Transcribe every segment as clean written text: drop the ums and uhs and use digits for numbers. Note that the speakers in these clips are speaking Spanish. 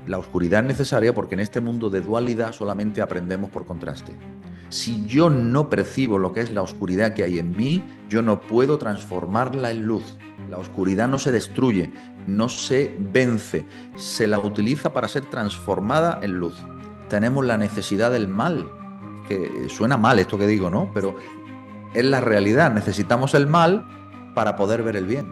la oscuridad es necesaria porque en este mundo de dualidad solamente aprendemos por contraste. Si yo no percibo lo que es la oscuridad que hay en mí, yo no puedo transformarla en luz. La oscuridad no se destruye, no se vence, se la utiliza para ser transformada en luz. Tenemos la necesidad del mal, que suena mal esto que digo, ¿no? Pero es la realidad, necesitamos el mal para poder ver el bien.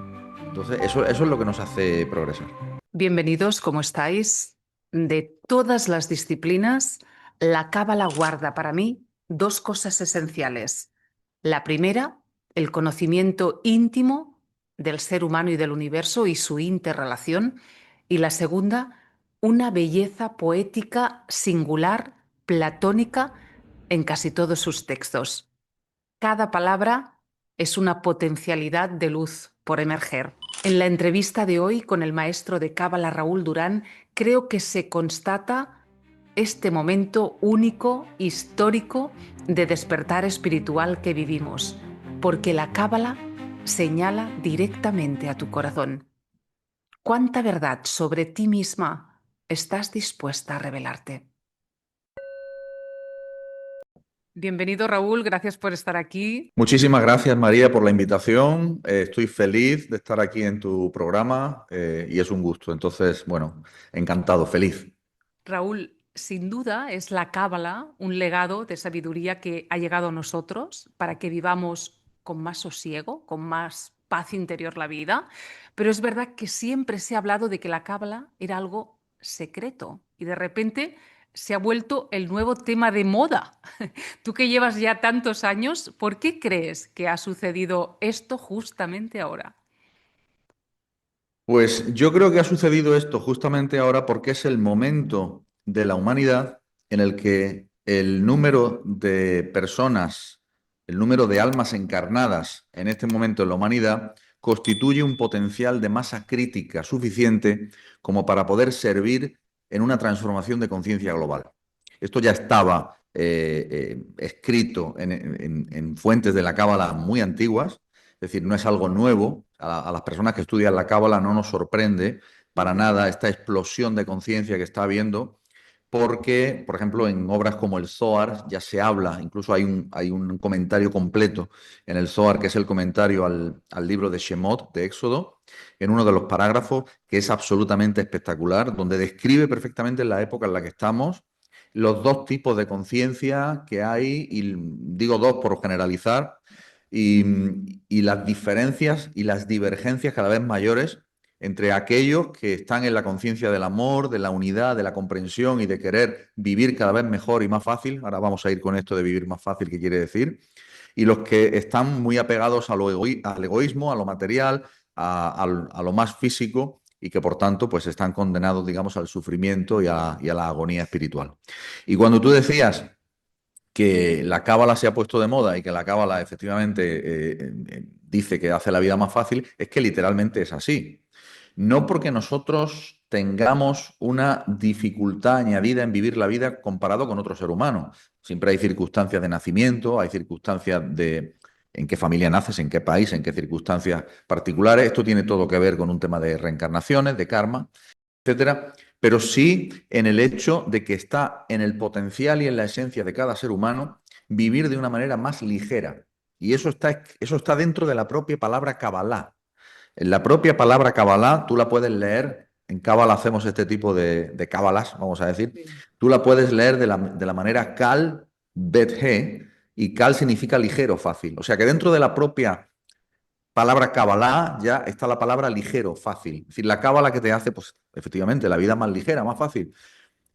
Entonces, eso es lo que nos hace progresar. Bienvenidos, ¿cómo estáis? De todas las disciplinas, la cábala guarda para mí dos cosas esenciales. La primera, el conocimiento íntimo del ser humano y del universo y su interrelación. Y la segunda, una belleza poética singular, platónica, en casi todos sus textos. Cada palabra es una potencialidad de luz por emerger. En la entrevista de hoy con el maestro de Cábala Raúl Durán, creo que se constata este momento único, histórico, de despertar espiritual que vivimos, porque la Cábala señala directamente a tu corazón. ¿Cuánta verdad sobre ti misma estás dispuesta a revelarte? Bienvenido, Raúl, gracias por estar aquí. Muchísimas gracias, María, por la invitación. Estoy feliz de estar aquí en tu programa y es un gusto. Entonces, bueno, encantado, feliz. Raúl, sin duda es la Cábala un legado de sabiduría que ha llegado a nosotros para que vivamos con más sosiego, con más paz interior la vida, pero es verdad que siempre se ha hablado de que la Cábala era algo secreto y de repente se ha vuelto el nuevo tema de moda. Tú que llevas ya tantos años, ¿por qué crees que ha sucedido esto justamente ahora? Pues yo creo que ha sucedido esto justamente ahora porque es el momento de la humanidad en el que el número de personas, el número de almas encarnadas en este momento en la humanidad constituye un potencial de masa crítica suficiente como para poder servir en una transformación de conciencia global. Esto ya estaba escrito en fuentes de la Cábala muy antiguas, es decir, no es algo nuevo. A las personas que estudian la Cábala no nos sorprende para Ujú. nada esta explosión de conciencia que está habiendo, porque, por ejemplo, en obras como el Zohar ya se habla, incluso hay un comentario completo en el Zohar, que es el comentario al libro de Shemot, de Éxodo, en uno de los parágrafos, que es absolutamente espectacular, donde describe perfectamente la época en la que estamos, los dos tipos de conciencia que hay, y digo dos por generalizar, y, y las diferencias y las divergencias cada vez mayores entre aquellos que están en la conciencia del amor, de la unidad, de la comprensión y de querer vivir cada vez mejor y más fácil. Ahora vamos a ir con esto de vivir más fácil, ¿qué quiere decir? Y los que están muy apegados a al egoísmo, a lo material, a lo más físico y que por tanto pues están condenados, digamos, al sufrimiento y a la agonía espiritual. Y cuando tú decías que la cábala se ha puesto de moda y que la cábala efectivamente dice que hace la vida más fácil, es que literalmente es así. No porque nosotros tengamos una dificultad añadida en vivir la vida comparado con otro ser humano. Siempre hay circunstancias de nacimiento, hay circunstancias de en qué familia naces, en qué país, en qué circunstancias particulares. Esto tiene todo que ver con un tema de reencarnaciones, de karma, etcétera, pero sí en el hecho de que está en el potencial y en la esencia de cada ser humano vivir de una manera más ligera. Y eso está dentro de la propia palabra Kabbalah. En la propia palabra Kabbalah, tú la puedes leer, en Kabbalah hacemos este tipo de Kabbalahs, vamos a decir, Sí. tú la puedes leer de la manera Kal Bet He, y Kal significa ligero, fácil. O sea que dentro de la propia palabra Kabbalah ya está la palabra ligero, fácil. Es decir, la Kabbalah que te hace, pues efectivamente, la vida más ligera, más fácil.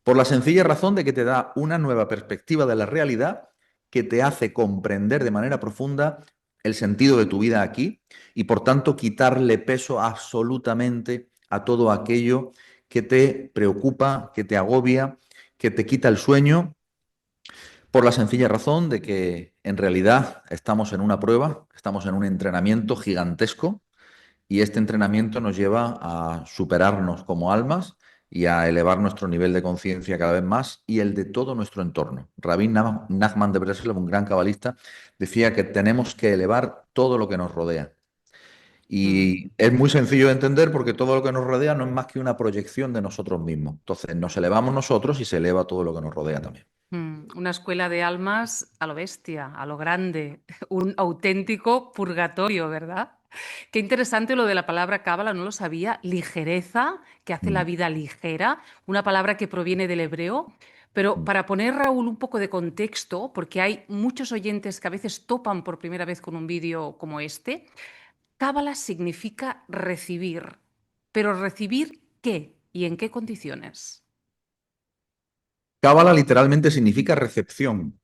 Por la sencilla razón de que te da una nueva perspectiva de la realidad que te hace comprender de manera profunda el sentido de tu vida aquí y por tanto quitarle peso absolutamente a todo aquello que te preocupa, que te agobia, que te quita el sueño, por la sencilla razón de que en realidad estamos en una prueba, estamos en un entrenamiento gigantesco y este entrenamiento nos lleva a superarnos como almas y a elevar nuestro nivel de conciencia cada vez más y el de todo nuestro entorno. Nachman de Breslev, un gran cabalista, decía que tenemos que elevar todo lo que nos rodea. Mm, Y es muy sencillo de entender porque todo lo que nos rodea no es más que una proyección de nosotros mismos. Entonces nos elevamos nosotros y se eleva todo lo que nos rodea también. Una escuela de almas a lo bestia, a lo grande, un auténtico purgatorio, ¿verdad? Qué interesante lo de la palabra cábala, no lo sabía. Ligereza, que hace la Mm. vida ligera, una palabra que proviene del hebreo. Pero para poner, Raúl, un poco de contexto, porque hay muchos oyentes que a veces topan por primera vez con un vídeo como este, cábala significa recibir. Pero ¿recibir qué y en qué condiciones? Cábala literalmente significa recepción.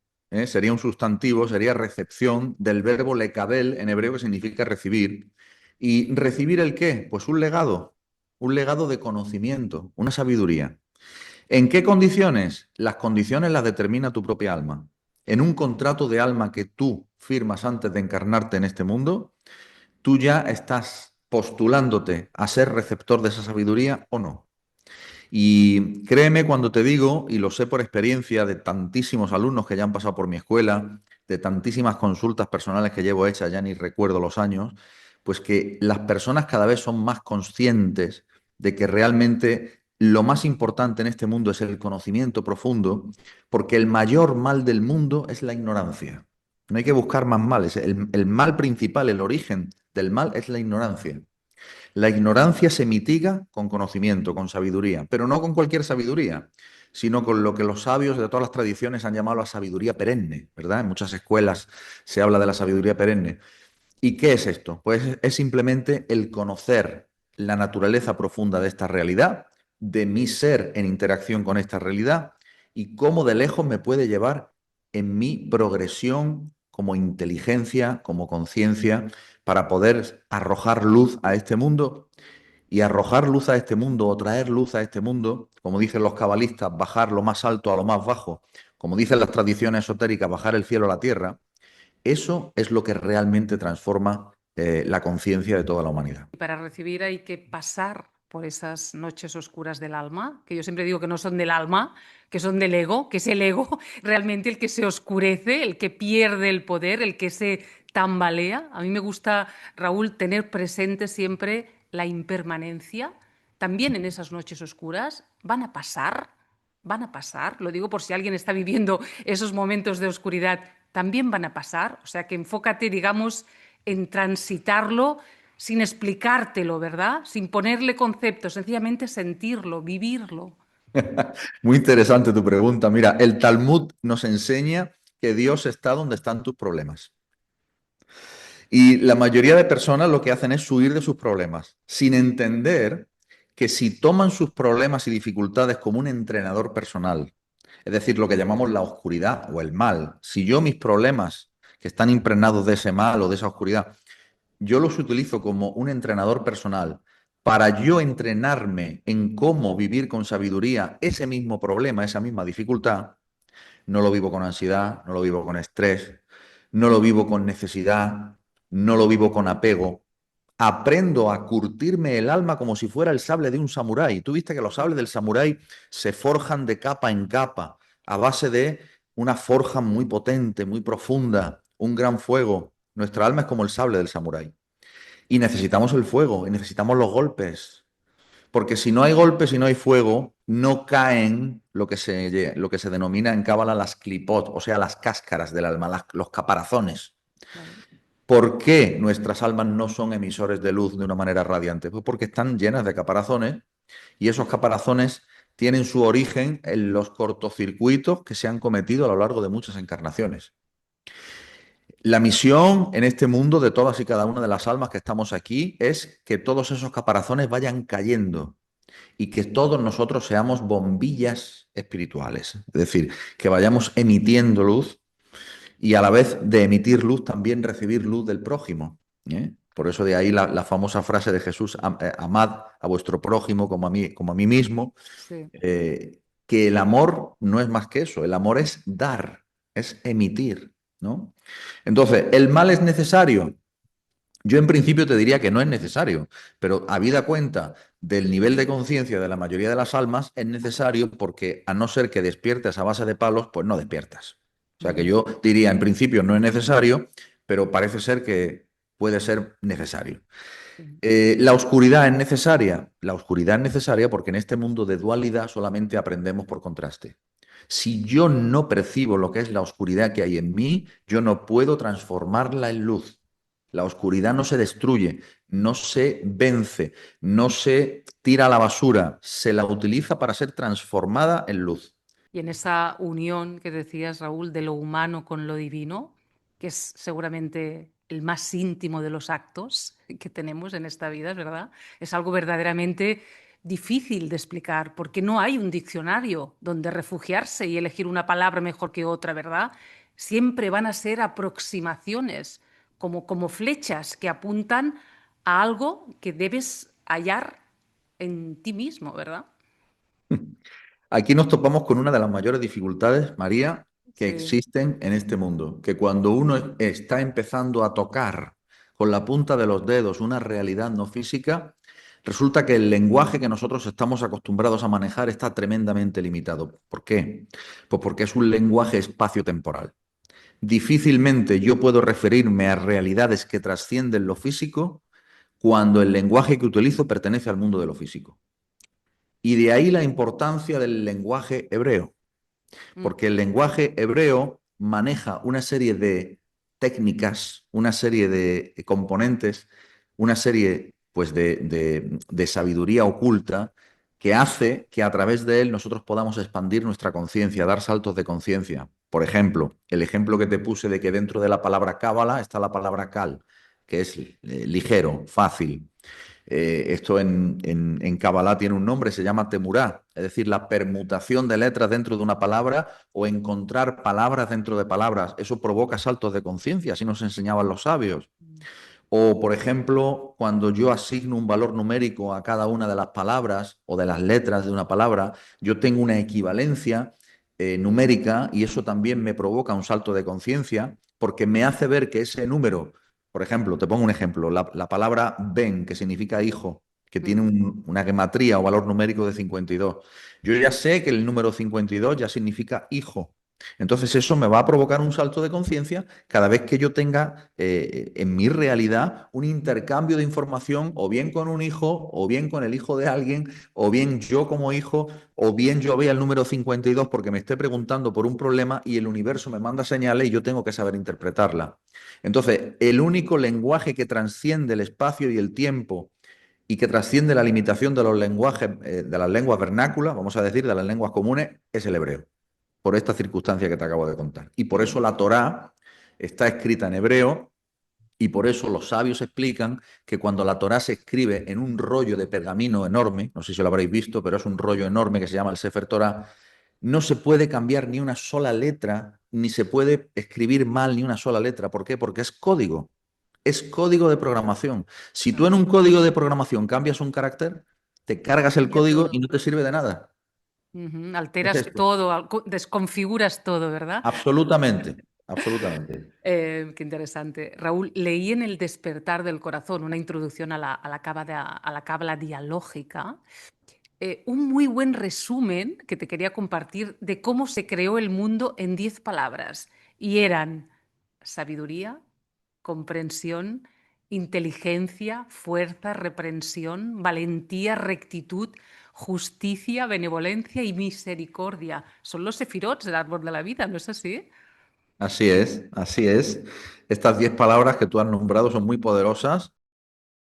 Sería un sustantivo, sería recepción del verbo lekabel en hebreo que significa recibir. ¿Y recibir el qué? Pues un legado de conocimiento, una sabiduría. ¿En qué condiciones? Las condiciones las determina tu propia alma. En un contrato de alma que tú firmas antes de encarnarte en este mundo, tú ya estás postulándote a ser receptor de esa sabiduría o no. Y créeme cuando te digo, y lo sé por experiencia de tantísimos alumnos que ya han pasado por mi escuela, de tantísimas consultas personales que llevo hechas, ya ni recuerdo los años, pues que las personas cada vez son más conscientes de que realmente lo más importante en este mundo es el conocimiento profundo, porque el mayor mal del mundo es la ignorancia. No hay que buscar más males. El mal principal, el origen del mal es la ignorancia. La ignorancia se mitiga con conocimiento, con sabiduría, pero no con cualquier sabiduría, sino con lo que los sabios de todas las tradiciones han llamado la sabiduría perenne, ¿verdad? En muchas escuelas se habla de la sabiduría perenne. ¿Y qué es esto? Pues es simplemente el conocer la naturaleza profunda de esta realidad, de mi ser en interacción con esta realidad y cómo de lejos me puede llevar en mi progresión como inteligencia, como conciencia, para poder arrojar luz a este mundo y arrojar luz a este mundo o traer luz a este mundo, como dicen los cabalistas, bajar lo más alto a lo más bajo, como dicen las tradiciones esotéricas, bajar el cielo a la tierra, eso es lo que realmente transforma la conciencia de toda la humanidad. Y para recibir hay que pasar por esas noches oscuras del alma, que yo siempre digo que no son del alma, que son del ego, que es el ego realmente el que se oscurece, el que pierde el poder, el que se tambalea. A mí me gusta, Raúl, tener presente siempre la impermanencia. También en esas noches oscuras van a pasar, lo digo por si alguien está viviendo esos momentos de oscuridad, también van a pasar, o sea que enfócate, digamos, en transitarlo sin explicártelo, ¿verdad? Sin ponerle conceptos, sencillamente sentirlo, vivirlo. Muy interesante tu pregunta. Mira, el Talmud nos enseña que Dios está donde están tus problemas. Y la mayoría de personas lo que hacen es huir de sus problemas, sin entender que si toman sus problemas y dificultades como un entrenador personal, es decir, lo que llamamos la oscuridad o el mal, si yo mis problemas que están impregnados de ese mal o de esa oscuridad, yo los utilizo como un entrenador personal para yo entrenarme en cómo vivir con sabiduría ese mismo problema, esa misma dificultad, no lo vivo con ansiedad, no lo vivo con estrés, no lo vivo con necesidad, no lo vivo con apego. Aprendo a curtirme el alma como si fuera el sable de un samurái. Tú viste que los sables del samurái se forjan de capa en capa, a base de una forja muy potente, muy profunda, un gran fuego. Nuestra alma es como el sable del samurái. Y necesitamos el fuego, y necesitamos los golpes, porque si no hay golpes y no hay fuego, no caen lo que se denomina en Cábala las clipot, o sea, las cáscaras del alma, los caparazones. Claro. ¿Por qué nuestras almas no son emisores de luz de una manera radiante? Pues porque están llenas de caparazones y esos caparazones tienen su origen en los cortocircuitos que se han cometido a lo largo de muchas encarnaciones. La misión en este mundo de todas y cada una de las almas que estamos aquí es que todos esos caparazones vayan cayendo y que todos nosotros seamos bombillas espirituales, es decir, que vayamos emitiendo luz y a la vez de emitir luz también recibir luz del prójimo. Por eso de ahí la famosa frase de Jesús, amad a vuestro prójimo como a mí mismo, Sí. que el amor no es más que eso, el amor es dar, es emitir, ¿no? Entonces, ¿el mal es necesario? Yo en principio te diría que no es necesario, pero habida cuenta del nivel de conciencia de la mayoría de las almas, es necesario porque a no ser que despiertes a base de palos, pues no despiertas. O sea que Ujú. yo diría en principio no es necesario, pero parece ser que puede ser necesario. La oscuridad es necesaria. La oscuridad es necesaria porque en este mundo de dualidad solamente aprendemos por contraste. Si yo no percibo lo que es la oscuridad que hay en mí, yo no puedo transformarla en luz. La oscuridad no se destruye, no se vence, no se tira a la basura, se la utiliza para ser transformada en luz. Y en esa unión que decías, Raúl, de lo humano con lo divino, que es seguramente el más íntimo de los actos que tenemos en esta vida, ¿verdad? Es algo verdaderamente difícil de explicar, porque no hay un diccionario donde refugiarse y elegir una palabra mejor que otra, ¿verdad? Siempre van a ser aproximaciones, como flechas que apuntan a algo que debes hallar en ti mismo, ¿verdad? Aquí nos topamos con una de las mayores dificultades, María, que Sí. existen en este mundo, que cuando uno está empezando a tocar con la punta de los dedos una realidad no física, resulta que el lenguaje que nosotros estamos acostumbrados a manejar está tremendamente limitado. ¿Por qué? Pues porque es un lenguaje espacio-temporal. Difícilmente yo puedo referirme a realidades que trascienden lo físico cuando el lenguaje que utilizo pertenece al mundo de lo físico. Y de ahí la importancia del lenguaje hebreo, Mm, porque el lenguaje hebreo maneja una serie de técnicas, una serie de componentes, una serie pues, de sabiduría oculta que hace que a través de él nosotros podamos expandir nuestra conciencia, dar saltos de conciencia. Por ejemplo, el ejemplo que te puse de que dentro de la palabra cábala está la palabra kal, que es ligero, fácil. Esto en Kabbalah tiene un nombre, se llama temurá, es decir, la permutación de letras dentro de una palabra o encontrar palabras dentro de palabras. Eso provoca saltos de conciencia, así nos enseñaban los sabios. mm, O, por ejemplo, cuando yo asigno un valor numérico a cada una de las palabras o de las letras de una palabra, yo tengo una equivalencia numérica y eso también me provoca un salto de conciencia porque me hace ver que ese número, por ejemplo, te pongo un ejemplo, la palabra ben, que significa hijo, que tiene mm. una gematría o valor numérico de 52. Yo ya sé que el número 52 ya significa hijo. Entonces eso me va a provocar un salto de conciencia cada vez que yo tenga en mi realidad un intercambio de información o bien con un hijo, o bien con el hijo de alguien, o bien yo como hijo, o bien yo vea el número 52 porque me esté preguntando por un problema y el universo me manda señales y yo tengo que saber interpretarla. Entonces, el único lenguaje que trasciende el espacio y el tiempo y que trasciende la limitación de los lenguajes, de las lenguas vernáculas, vamos a decir, de las lenguas comunes, es el hebreo por esta circunstancia que te acabo de contar. Y por eso la Torá está escrita en hebreo y por eso los sabios explican que cuando la Torá se escribe en un rollo de pergamino enorme, no sé si lo habréis visto, pero es un rollo enorme que se llama el Sefer Torá, no se puede cambiar ni una sola letra, ni se puede escribir mal ni una sola letra. ¿Por qué? Porque es código de programación. Si tú en un código de programación cambias un carácter, te cargas el Cambia código y todo. no te sirve de nada. Ujú. Es Alteras esto. todo, desconfiguras todo, ¿verdad? Absolutamente, absolutamente. Qué interesante. Raúl, leí en El despertar del corazón, una introducción a la cábala dialógica, un muy buen resumen que te quería compartir de cómo se creó el mundo en 10 palabras. Y eran sabiduría, comprensión, inteligencia, fuerza, reprensión, valentía, rectitud, justicia, benevolencia y misericordia. Son los sefirots del árbol de la vida, ¿no es así? Así es, así es. Estas 10 palabras que tú has nombrado son muy poderosas,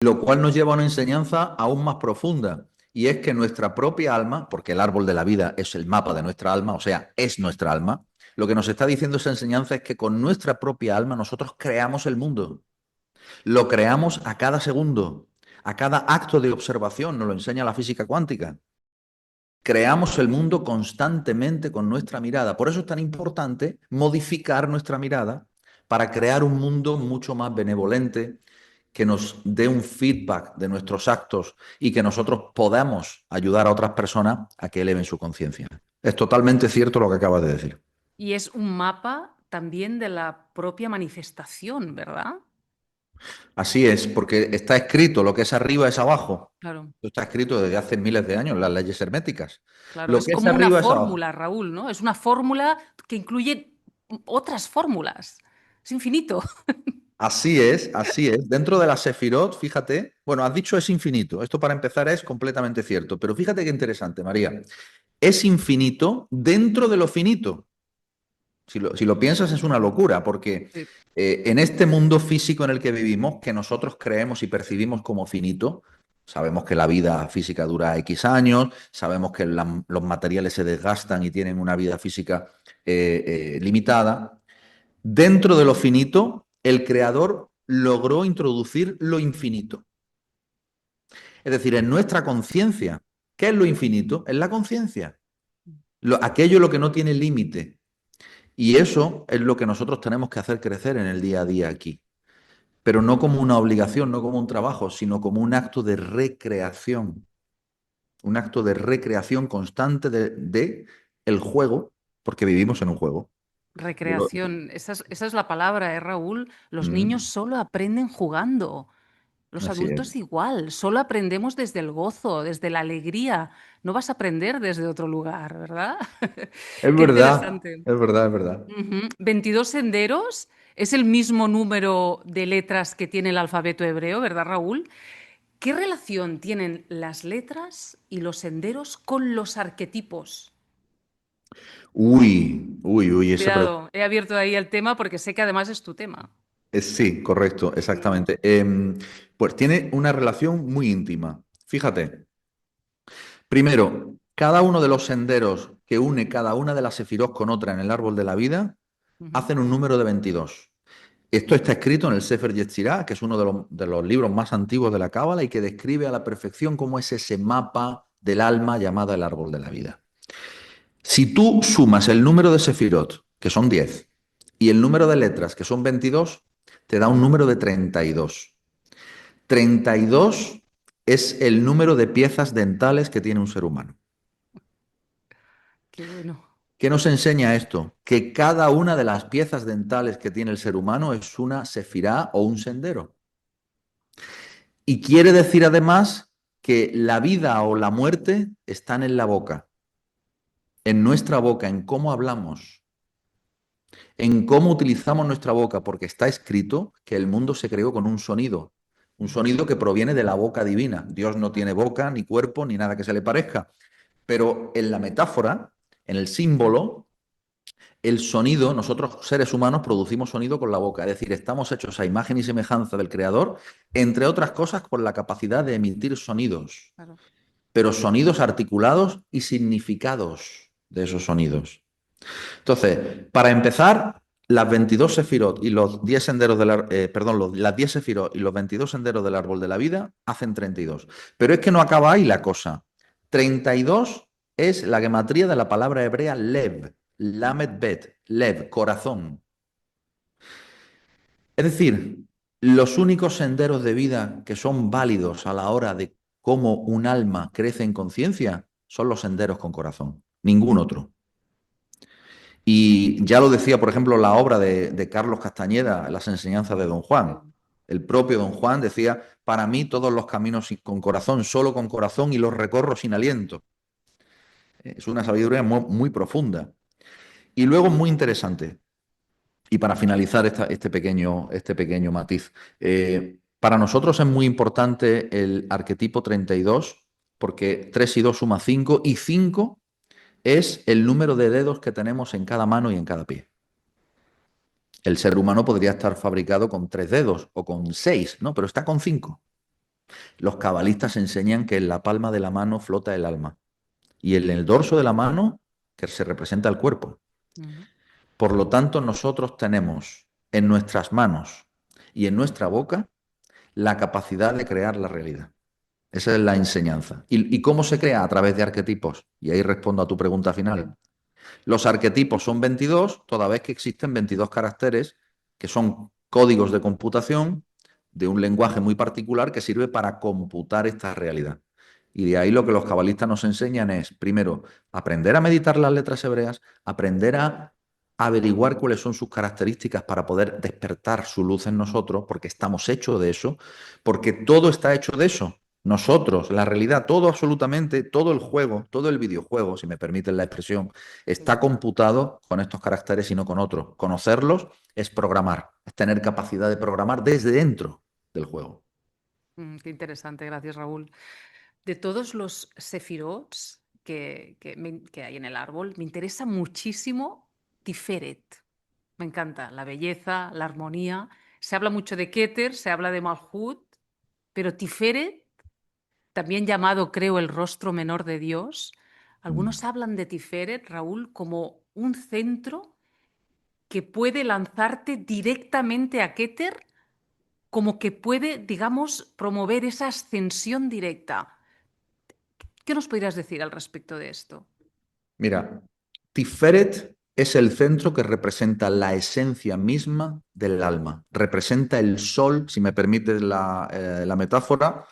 lo cual nos lleva a una enseñanza aún más profunda, y es que nuestra propia alma, porque el árbol de la vida es el mapa de nuestra alma, o sea, es nuestra alma, lo que nos está diciendo esa enseñanza es que con nuestra propia alma nosotros creamos el mundo, lo creamos a cada segundo, a cada acto de observación, nos lo enseña la física cuántica. Creamos el mundo constantemente con nuestra mirada. Por eso es tan importante modificar nuestra mirada para crear un mundo mucho más benevolente, que nos dé un feedback de nuestros actos y que nosotros podamos ayudar a otras personas a que eleven su conciencia. Es totalmente cierto lo que acabas de decir. Y es un mapa también de la propia manifestación, ¿verdad? Así es, porque está escrito, lo que es arriba es abajo. Claro, Esto está escrito desde hace miles de años, las leyes herméticas. claro. Lo Es que es como una arriba es abajo. fórmula, Raúl, ¿no? Es una fórmula que incluye otras fórmulas. Es infinito. Así es, así es. Dentro de la Sefirot, fíjate, bueno, has dicho es infinito. Esto para empezar es completamente cierto, pero fíjate qué interesante, María. Es infinito dentro de lo finito. Si lo piensas es una locura, porque Sí. en este mundo físico en el que vivimos, que nosotros creemos y percibimos como finito, sabemos que la vida física dura X años, sabemos que los materiales se desgastan y tienen una vida física limitada. Dentro de lo finito, el creador logró introducir lo infinito. Es decir, en nuestra conciencia, ¿qué es lo infinito? Es la conciencia. Aquello lo que no tiene límite. Y eso es lo que nosotros tenemos que hacer crecer en el día a día aquí. Pero no como una obligación, no como un trabajo, sino como un acto de recreación. Un acto de recreación constante de el juego, porque vivimos en un juego. Yo lo- Recreación, esa es la palabra, Raúl? Los niños Mm, solo aprenden jugando. Los así es. adultos igual, solo aprendemos desde el gozo, desde la alegría. No vas a aprender desde otro lugar, ¿verdad? Es Qué verdad, interesante. es verdad, es verdad. Ujú. 22 senderos es el mismo número de letras que tiene el alfabeto hebreo, ¿verdad, Raúl? ¿Qué relación tienen las letras y los senderos con los arquetipos? Uy, uy, uy, esa pregunta. Cuidado, he abierto ahí el tema porque sé que además es tu tema. Sí, correcto, Mm, exactamente. Pues tiene una relación muy íntima. Fíjate, primero, cada uno de los senderos que une cada una de las sefirot con otra en el árbol de la vida ujú. hacen un número de 22. Esto está escrito en el Sefer Yetzirah, que es uno de los libros más antiguos de la Cábala y que describe a la perfección cómo es ese mapa del alma llamada el árbol de la vida. Si tú sumas el número de sefirot, que son 10, y el número de letras, que son 22, te da un número de 32. 32 es el número de piezas dentales que tiene un ser humano. Qué bueno. ¿Qué nos enseña esto? Que cada una de las piezas dentales que tiene el ser humano es una sefirá o un sendero. Y quiere decir además que la vida o la muerte están en la boca, en nuestra boca, en cómo hablamos, en cómo utilizamos nuestra boca, porque está escrito que el mundo se creó con un sonido que proviene de la boca divina. Dios no tiene boca, ni cuerpo, ni nada que se le parezca. Pero en la metáfora, en el símbolo, el sonido, nosotros seres humanos producimos sonido con la boca, es decir, estamos hechos a imagen y semejanza del Creador, entre otras cosas por la capacidad de emitir sonidos, Claro. pero sonidos articulados y significados de esos sonidos. Entonces, para empezar, las 22 sefirot y los 10 senderos perdón, las 10 sefirot y los 22 senderos del árbol de la vida hacen 32. Pero es que no acaba ahí la cosa. 32 es la gematría de la palabra hebrea lev, lamed bet, lev, corazón. Es decir, los únicos senderos de vida que son válidos a la hora de cómo un alma crece en conciencia son los senderos con corazón, ningún otro. Y ya lo decía, por ejemplo, la obra de Carlos Castañeda, Las enseñanzas de Don Juan. Sí. El propio Don Juan decía, para mí todos los caminos con corazón, solo con corazón y los recorro sin aliento. Es una sabiduría muy, muy profunda. Y luego muy interesante, y para finalizar este pequeño matiz, para nosotros es muy importante el arquetipo 32 porque 3 y 2 suma 5 y 5 es el número de dedos que tenemos en cada mano y en cada pie. El ser humano podría estar fabricado con 3 dedos o con 6, ¿no? Pero está con 5. Los cabalistas enseñan que en la palma de la mano flota el alma y en el dorso de la mano que se representa el cuerpo. Ujú. Por lo tanto, nosotros tenemos en nuestras manos y en nuestra boca la capacidad de crear la realidad. Esa es la enseñanza. ¿Y cómo se crea? A través de arquetipos. Y ahí respondo a tu pregunta final. Los arquetipos son 22, toda vez que existen 22 caracteres que son códigos de computación de un lenguaje muy particular que sirve para computar esta realidad. Y de ahí lo que los cabalistas nos enseñan es, primero, aprender a meditar las letras hebreas, aprender a averiguar cuáles son sus características para poder despertar su luz en nosotros, porque estamos hechos de eso, porque todo está hecho de eso. nosotros, la realidad, todo absolutamente, todo el juego, todo el videojuego, si me permiten la expresión, está computado con estos caracteres y no con otros. Conocerlos es programar, es tener capacidad de programar desde dentro del juego. Qué interesante, gracias Raúl. De todos los sefirots que hay en el árbol, me interesa muchísimo Tiferet. Me encanta la belleza, la armonía. Se habla mucho de Keter, se habla de Malhut, pero Tiferet, también llamado, creo, el rostro menor de Dios, Mm. algunos hablan de Tiferet, Raúl, como un centro que puede lanzarte directamente a Keter, como que puede, digamos, promover esa ascensión directa. ¿Qué nos podrías decir al respecto de esto? Mira, Tiferet es el centro que representa la esencia misma del alma, representa el sol, si me permites la metáfora.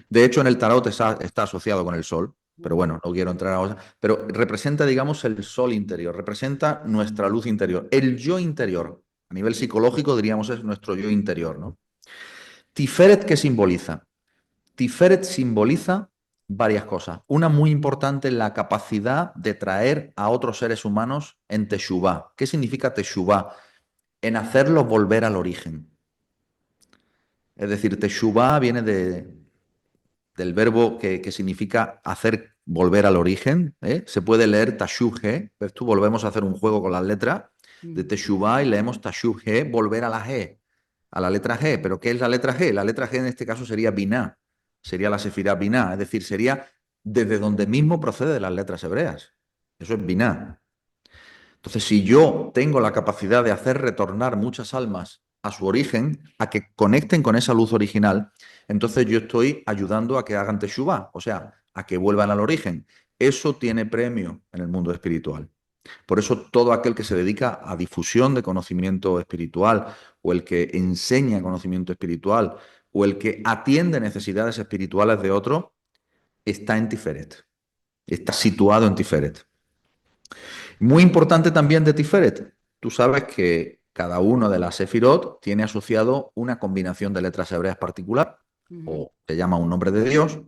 De hecho, en el tarot está asociado con el sol, pero bueno, no quiero entrar ahora. Pero representa, digamos, el sol interior, representa nuestra luz interior. El yo interior, a nivel psicológico, diríamos, es nuestro yo interior, ¿no? Tiferet, ¿qué simboliza? Tiferet simboliza varias cosas. Una muy importante es la capacidad de traer a otros seres humanos en Teshuvá. ¿Qué significa Teshuvá? En hacerlos volver al origen. Es decir, Teshuvá viene del verbo que significa hacer volver al origen. ¿Eh? Se puede leer Tashuge. ¿Ves tú? Volvemos a hacer un juego con las letras de Mm. Teshuvá y leemos Tashuge, volver a la G, a la letra G. ¿Pero qué es la letra G? La letra G en este caso sería Binah, sería la Sefirá Binah, es decir, sería desde donde mismo procede de las letras hebreas. Eso es Binah. Entonces, si yo tengo la capacidad de hacer retornar muchas almas a su origen, a que conecten con esa luz original, entonces yo estoy ayudando a que hagan teshuvá, o sea, a que vuelvan al origen. Eso tiene premio en el mundo espiritual. Por eso todo aquel que se dedica a difusión de conocimiento espiritual o el que enseña conocimiento espiritual o el que atiende necesidades espirituales de otro, está en Tiferet, está situado en Tiferet. Muy importante también de Tiferet. Tú sabes que cada uno de las Sefirot tiene asociado una combinación de letras hebreas particular, Ujú. o se llama un nombre de Dios.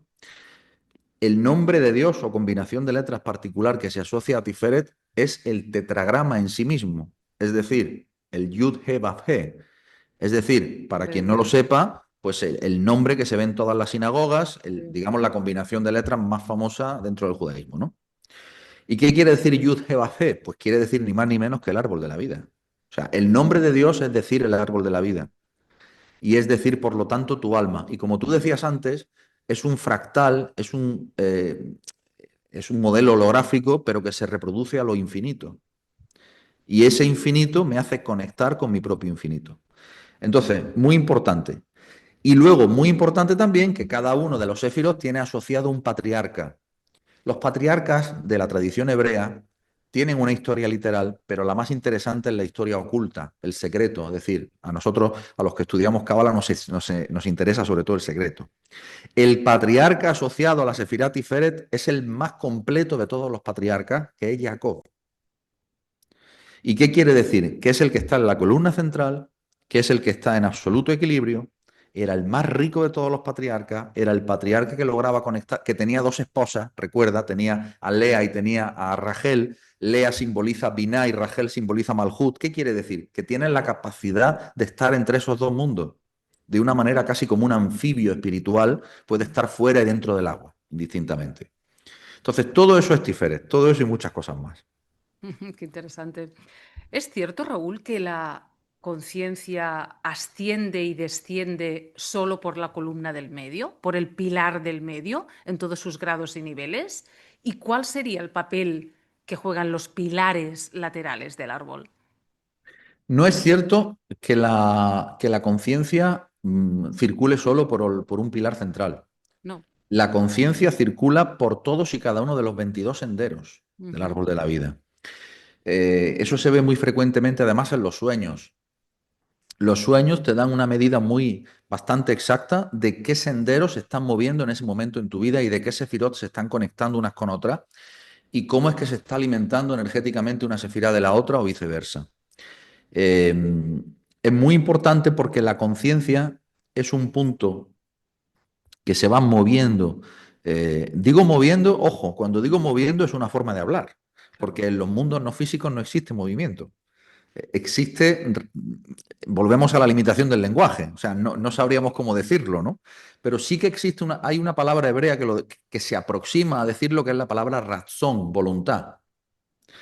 El nombre de Dios o combinación de letras particular que se asocia a Tiferet es el tetragrama en sí mismo, es decir, el Yud-He Vav-He. Es decir, para quien no lo Increíble. sepa, pues el nombre que se ve en todas las sinagogas, Sí. digamos la combinación de letras más famosa dentro del judaísmo, ¿no? ¿Y qué quiere decir Yud He? Pues quiere decir ni más ni menos que el árbol de la vida. O sea, el nombre de Dios es decir el árbol de la vida. Y es decir, por lo tanto, tu alma. Y como tú decías antes, es un fractal, es un modelo holográfico, pero que se reproduce a lo infinito. Y ese infinito me hace conectar con mi propio infinito. Entonces, muy importante. Y luego, muy importante también que cada uno de los séfiros tiene asociado un patriarca. Los patriarcas de la tradición hebrea tienen una historia literal, pero la más interesante es la historia oculta, el secreto. Es decir, a nosotros, a los que estudiamos Cábala, nos interesa sobre todo el secreto. El patriarca asociado a la Sefirá Tiferet es el más completo de todos los patriarcas, que es Jacob. ¿Y qué quiere decir? Que es el que está en la columna central, que es el que está en absoluto equilibrio, era el más rico de todos los patriarcas, era el patriarca que lograba conectar, que tenía dos esposas, recuerda, tenía a Lea y tenía a Rachel. Lea simboliza Binah y Rachel simboliza Malhut. ¿Qué quiere decir? Que tiene la capacidad de estar entre esos dos mundos. De una manera casi como un anfibio espiritual, puede estar fuera y dentro del agua, indistintamente. Entonces, todo eso es Tiferet, todo eso y muchas cosas más. Qué interesante. ¿Es cierto, Raúl, que la conciencia asciende y desciende solo por la columna del medio, por el pilar del medio, en todos sus grados y niveles? ¿Y cuál sería el papel que juegan los pilares laterales del árbol? No es cierto que la conciencia circule solo por un pilar central. No. La conciencia circula por todos y cada uno de los 22 senderos del Ujú. árbol de la vida. Eso se ve muy frecuentemente además en los sueños. Los sueños te dan una medida muy bastante exacta de qué senderos se están moviendo en ese momento en tu vida y de qué sefirot se están conectando unas con otras y cómo es que se está alimentando energéticamente una sefirá de la otra o viceversa. Eh, es muy importante porque la conciencia es un punto que se van moviendo. Digo moviendo, ojo, cuando digo moviendo es una forma de hablar, Claro. porque en los mundos no físicos no existe movimiento. Existe, volvemos a la limitación del lenguaje, o sea, no sabríamos cómo decirlo, ¿no? Pero sí que existe hay una palabra hebrea que se aproxima a decir lo que es la palabra razón, voluntad.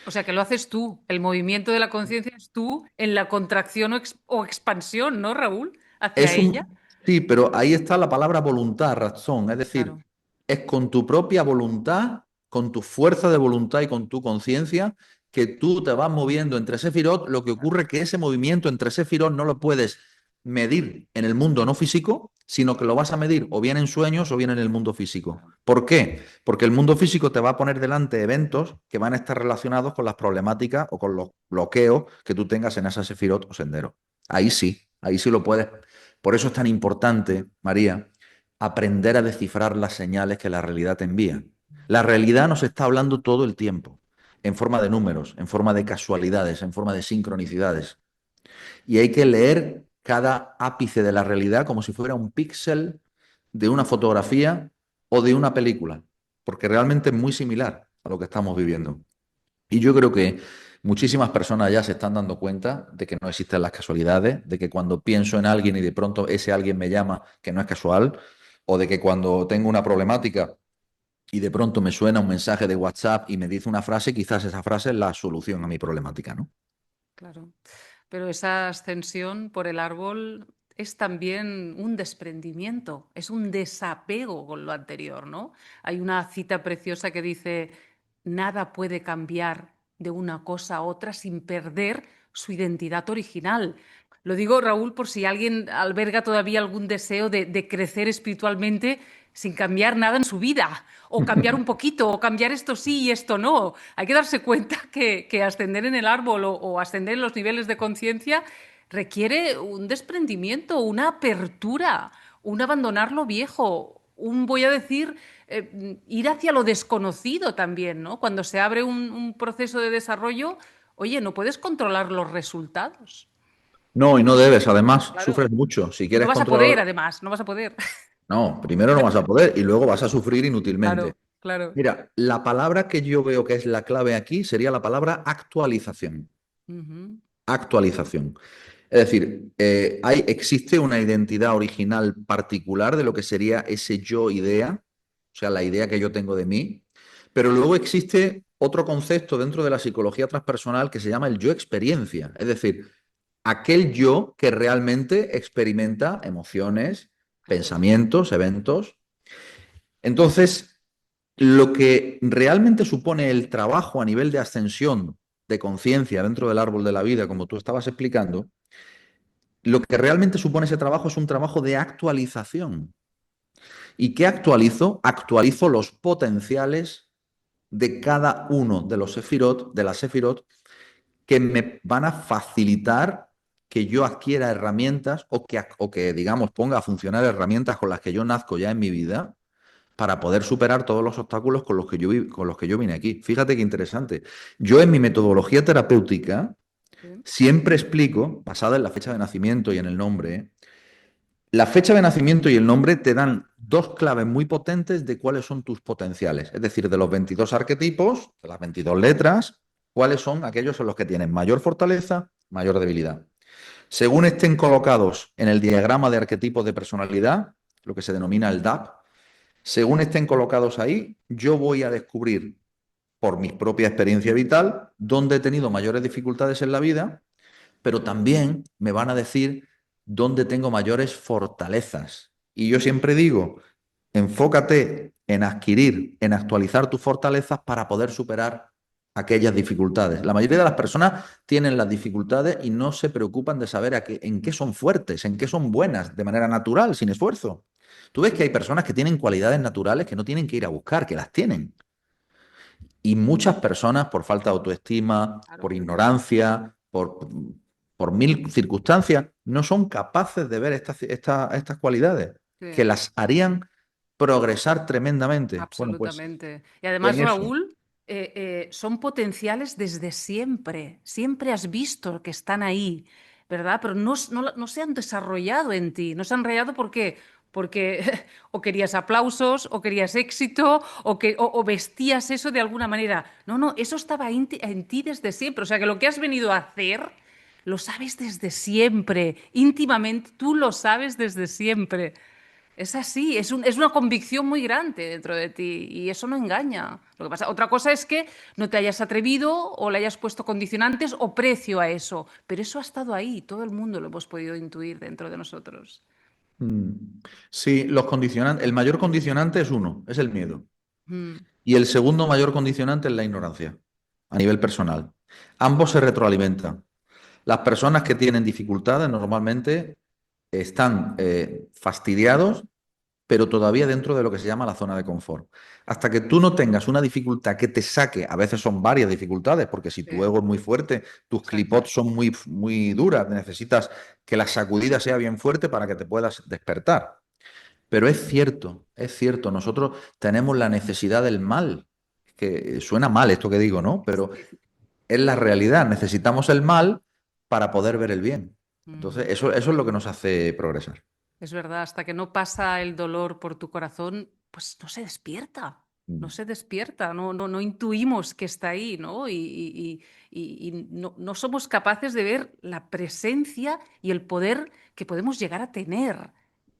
O sea, que lo haces tú. El movimiento de la conciencia es tú en la contracción o expansión, ¿no, Raúl? Hacia Es ella. sí, pero ahí está la palabra voluntad, razón, es decir, Claro. es con tu propia voluntad, con tu fuerza de voluntad y con tu conciencia que tú te vas moviendo entre sefirot. Lo que ocurre es que ese movimiento entre sefirot no lo puedes medir en el mundo no físico, sino que lo vas a medir o bien en sueños o bien en el mundo físico. ¿Por qué? Porque el mundo físico te va a poner delante eventos que van a estar relacionados con las problemáticas o con los bloqueos que tú tengas en esa sefirot o sendero. Ahí sí lo puedes. Por eso es tan importante, María, aprender a descifrar las señales que la realidad te envía. La realidad nos está hablando todo el tiempo, en forma de números, en forma de casualidades, en forma de sincronicidades. Y hay que leer cada ápice de la realidad como si fuera un píxel de una fotografía o de una película, porque realmente es muy similar a lo que estamos viviendo. Y yo creo que muchísimas personas ya se están dando cuenta de que no existen las casualidades, de que cuando pienso en alguien y de pronto ese alguien me llama, que no es casual, o de que cuando tengo una problemática y de pronto me suena un mensaje de WhatsApp y me dice una frase, quizás esa frase es la solución a mi problemática, ¿no? Claro. Pero esa ascensión por el árbol es también un desprendimiento, es un desapego con lo anterior, ¿no? Hay una cita preciosa que dice, nada puede cambiar de una cosa a otra sin perder su identidad original. Lo digo, Raúl, por si alguien alberga todavía algún deseo de crecer espiritualmente sin cambiar nada en su vida, o cambiar un poquito, o cambiar esto sí y esto no. Hay que darse cuenta que ascender en el árbol o ascender en los niveles de conciencia requiere un desprendimiento, una apertura, un abandonar lo viejo, un, voy a decir, ir hacia lo desconocido también, ¿no? Cuando se abre un proceso de desarrollo, oye, no puedes controlar los resultados. No, y no debes, además, Claro. sufres mucho. Si Y no quieres vas a poder, controlar, además, no vas a poder. no, primero no vas a poder y luego vas a sufrir inútilmente. Claro, claro. Mira, la palabra que yo veo que es la clave aquí sería la palabra actualización. Ujú. Actualización. Es decir, existe una identidad original particular de lo que sería ese yo idea, o sea, la idea que yo tengo de mí, pero luego existe otro concepto dentro de la psicología transpersonal que se llama el yo experiencia, es decir, aquel yo que realmente experimenta emociones, Claro. pensamientos, eventos. Entonces, lo que realmente supone el trabajo a nivel de ascensión de conciencia dentro del árbol de la vida, como tú estabas explicando, lo que realmente supone ese trabajo es un trabajo de actualización. ¿Y qué actualizo? Actualizo los potenciales de cada uno de los sefirot, de las sefirot, que me van a facilitar que yo adquiera herramientas o que, digamos, ponga a funcionar herramientas con las que yo nazco ya en mi vida para poder superar todos los obstáculos con los que yo vine aquí. Fíjate qué interesante. Yo en mi metodología terapéutica Sí. siempre explico, basada en la fecha de nacimiento y en el nombre, la fecha de nacimiento y el nombre te dan dos claves muy potentes de cuáles son tus potenciales. Es decir, de los 22 arquetipos, de las 22 letras, cuáles son aquellos en los que tienen mayor fortaleza, mayor debilidad. Según estén colocados en el diagrama de arquetipos de personalidad, lo que se denomina el DAP, según estén colocados ahí, yo voy a descubrir por mi propia experiencia vital dónde he tenido mayores dificultades en la vida, pero también me van a decir dónde tengo mayores fortalezas. Y yo siempre digo, enfócate en adquirir, en actualizar tus fortalezas para poder superar aquellas dificultades. La mayoría de las personas tienen las dificultades y no se preocupan de saber en qué son fuertes, en qué son buenas, de manera natural, sin esfuerzo. Tú ves que hay personas que tienen cualidades naturales que no tienen que ir a buscar, que las tienen. Y muchas personas, por falta de autoestima, por Claro. ignorancia, por mil circunstancias, no son capaces de ver estas cualidades que Sí. las harían progresar tremendamente. Bueno, pues Absolutamente. Y además, en eso. Raúl, son potenciales desde siempre. Siempre has visto que están ahí, ¿verdad? Pero no se han desarrollado en ti. No se han desarrollado ¿por qué? porque o querías aplausos, o querías éxito, o vestías eso de alguna manera. No, no, eso estaba en ti desde siempre. O sea, que lo que has venido a hacer, lo sabes desde siempre, íntimamente, tú lo sabes desde siempre. Es así, es una convicción muy grande dentro de ti y eso no engaña. Lo que pasa, otra cosa es que no te hayas atrevido o le hayas puesto condicionantes o precio a eso, pero eso ha estado ahí, todo el mundo lo hemos podido intuir dentro de nosotros. Mm. Sí, los condicionantes, el mayor condicionante es uno, es el miedo. Mm, Y el segundo mayor condicionante es la ignorancia, a nivel personal. Ambos se retroalimentan. Las personas que tienen dificultades normalmente están fastidiados, pero todavía dentro de lo que se llama la zona de confort. Hasta que tú no tengas una dificultad que te saque, a veces son varias dificultades, porque si tu sí, ego es muy fuerte, tus exacto. clipots son muy, muy duras, necesitas que la sacudida sea bien fuerte para que te puedas despertar. Pero es cierto, nosotros tenemos la necesidad del mal, que suena mal esto que digo, ¿no? Pero es la realidad, necesitamos el mal para poder ver el bien. Entonces, Ujú. eso es lo que nos hace progresar. Es verdad, hasta que no pasa el dolor por tu corazón, pues no se despierta. No Mm. se despierta, no intuimos que está ahí, ¿no? Y no somos capaces de ver la presencia y el poder que podemos llegar a tener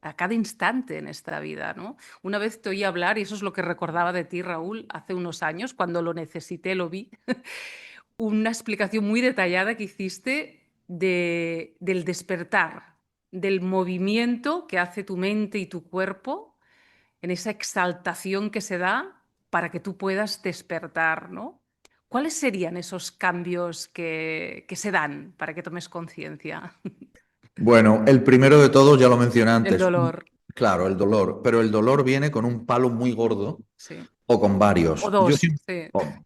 a cada instante en esta vida, ¿no? Una vez te oí hablar, y eso es lo que recordaba de ti, Raúl, hace unos años, cuando lo necesité, lo vi, una explicación muy detallada que hiciste del despertar, del movimiento que hace tu mente y tu cuerpo en esa exaltación que se da para que tú puedas despertar, ¿no? ¿Cuáles serían esos cambios que se dan para que tomes conciencia? Bueno, el primero de todos ya lo mencioné El antes, dolor, claro, el dolor, pero el dolor viene con un palo muy gordo sí. o con O varios. dos, sí.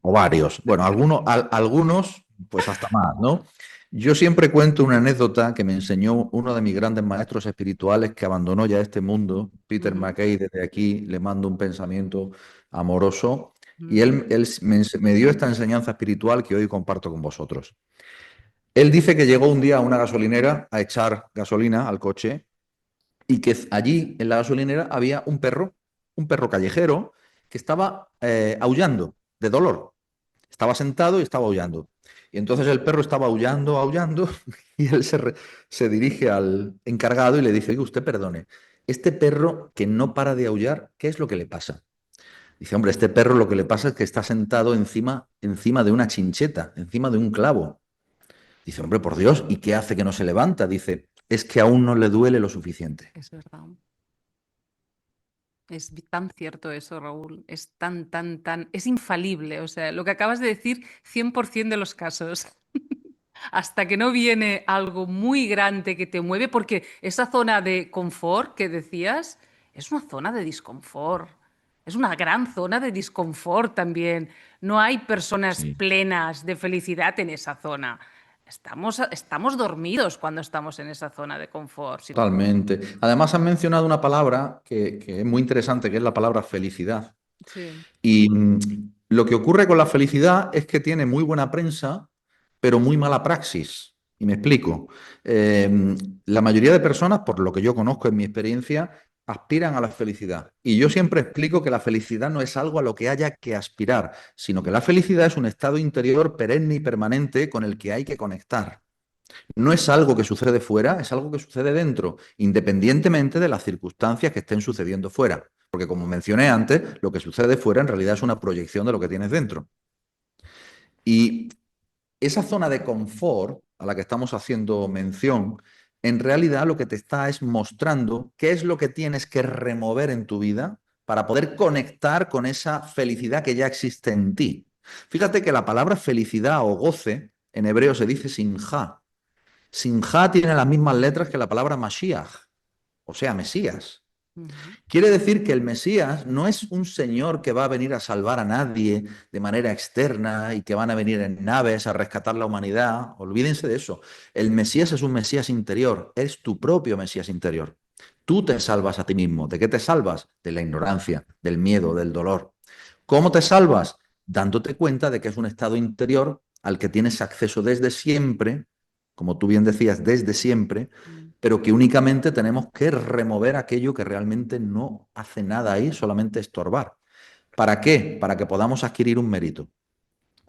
O varios. Bueno, algunos, pues hasta más, ¿no? Yo siempre cuento una anécdota que me enseñó uno de mis grandes maestros espirituales que abandonó ya este mundo, Peter Ujú, McKay, desde aquí le mando un pensamiento amoroso, y ujú, él me dio esta enseñanza espiritual que hoy comparto con vosotros. Él dice que llegó un día a una gasolinera a echar gasolina al coche y que allí en la gasolinera había un perro callejero que estaba aullando de dolor. Estaba sentado y estaba aullando. Y entonces el perro estaba aullando, aullando, y él se dirige al encargado y le dice, oye, usted perdone, este perro que no para de aullar, ¿qué es lo que le pasa? Dice, hombre, este perro lo que le pasa es que está sentado encima de una chincheta, encima de un clavo. Dice, hombre, por Dios, ¿y qué hace que no se levanta? Dice, es que aún no le duele lo suficiente. es verdad. Es tan cierto eso, Raúl. Es tan, es infalible. O sea, lo que acabas de decir, 100% de los casos. Hasta que no viene algo muy grande que te mueve, porque esa zona de confort que decías es una zona de disconfort. Es una gran zona de disconfort también. No hay personas Sí. plenas de felicidad en esa zona. Estamos dormidos cuando estamos en esa zona de confort. Totalmente. Además, han mencionado una palabra que es muy interesante, que es la palabra felicidad. Sí. Y lo que ocurre con la felicidad es que tiene muy buena prensa, pero muy mala praxis. Y me explico. La mayoría de personas, por lo que yo conozco en mi experiencia, aspiran a la felicidad. Y yo siempre explico que la felicidad no es algo a lo que haya que aspirar, sino que la felicidad es un estado interior perenne y permanente con el que hay que conectar. No es algo que sucede fuera, es algo que sucede dentro, independientemente de las circunstancias que estén sucediendo fuera. Porque como mencioné antes, lo que sucede fuera en realidad es una proyección de lo que tienes dentro. Y esa zona de confort a la que estamos haciendo mención, en realidad lo que te está es mostrando qué es lo que tienes que remover en tu vida para poder conectar con esa felicidad que ya existe en ti. Fíjate que la palabra felicidad o goce en hebreo se dice sinja. Sinja tiene las mismas letras que la palabra Mashiach, o sea, Mesías. Ujú. Quiere decir que el Mesías no es un señor que va a venir a salvar a nadie de manera externa y que van a venir en naves a rescatar la humanidad. Olvídense de eso. El Mesías es un Mesías interior, es tu propio Mesías interior. Tú te salvas a ti mismo. ¿De qué te salvas? De la ignorancia, del miedo, del dolor. ¿Cómo te salvas? Dándote cuenta de que es un estado interior al que tienes acceso desde siempre, como tú bien decías, desde siempre, pero que únicamente tenemos que remover aquello que realmente no hace nada ahí, solamente estorbar. ¿Para qué? Para que podamos adquirir un mérito.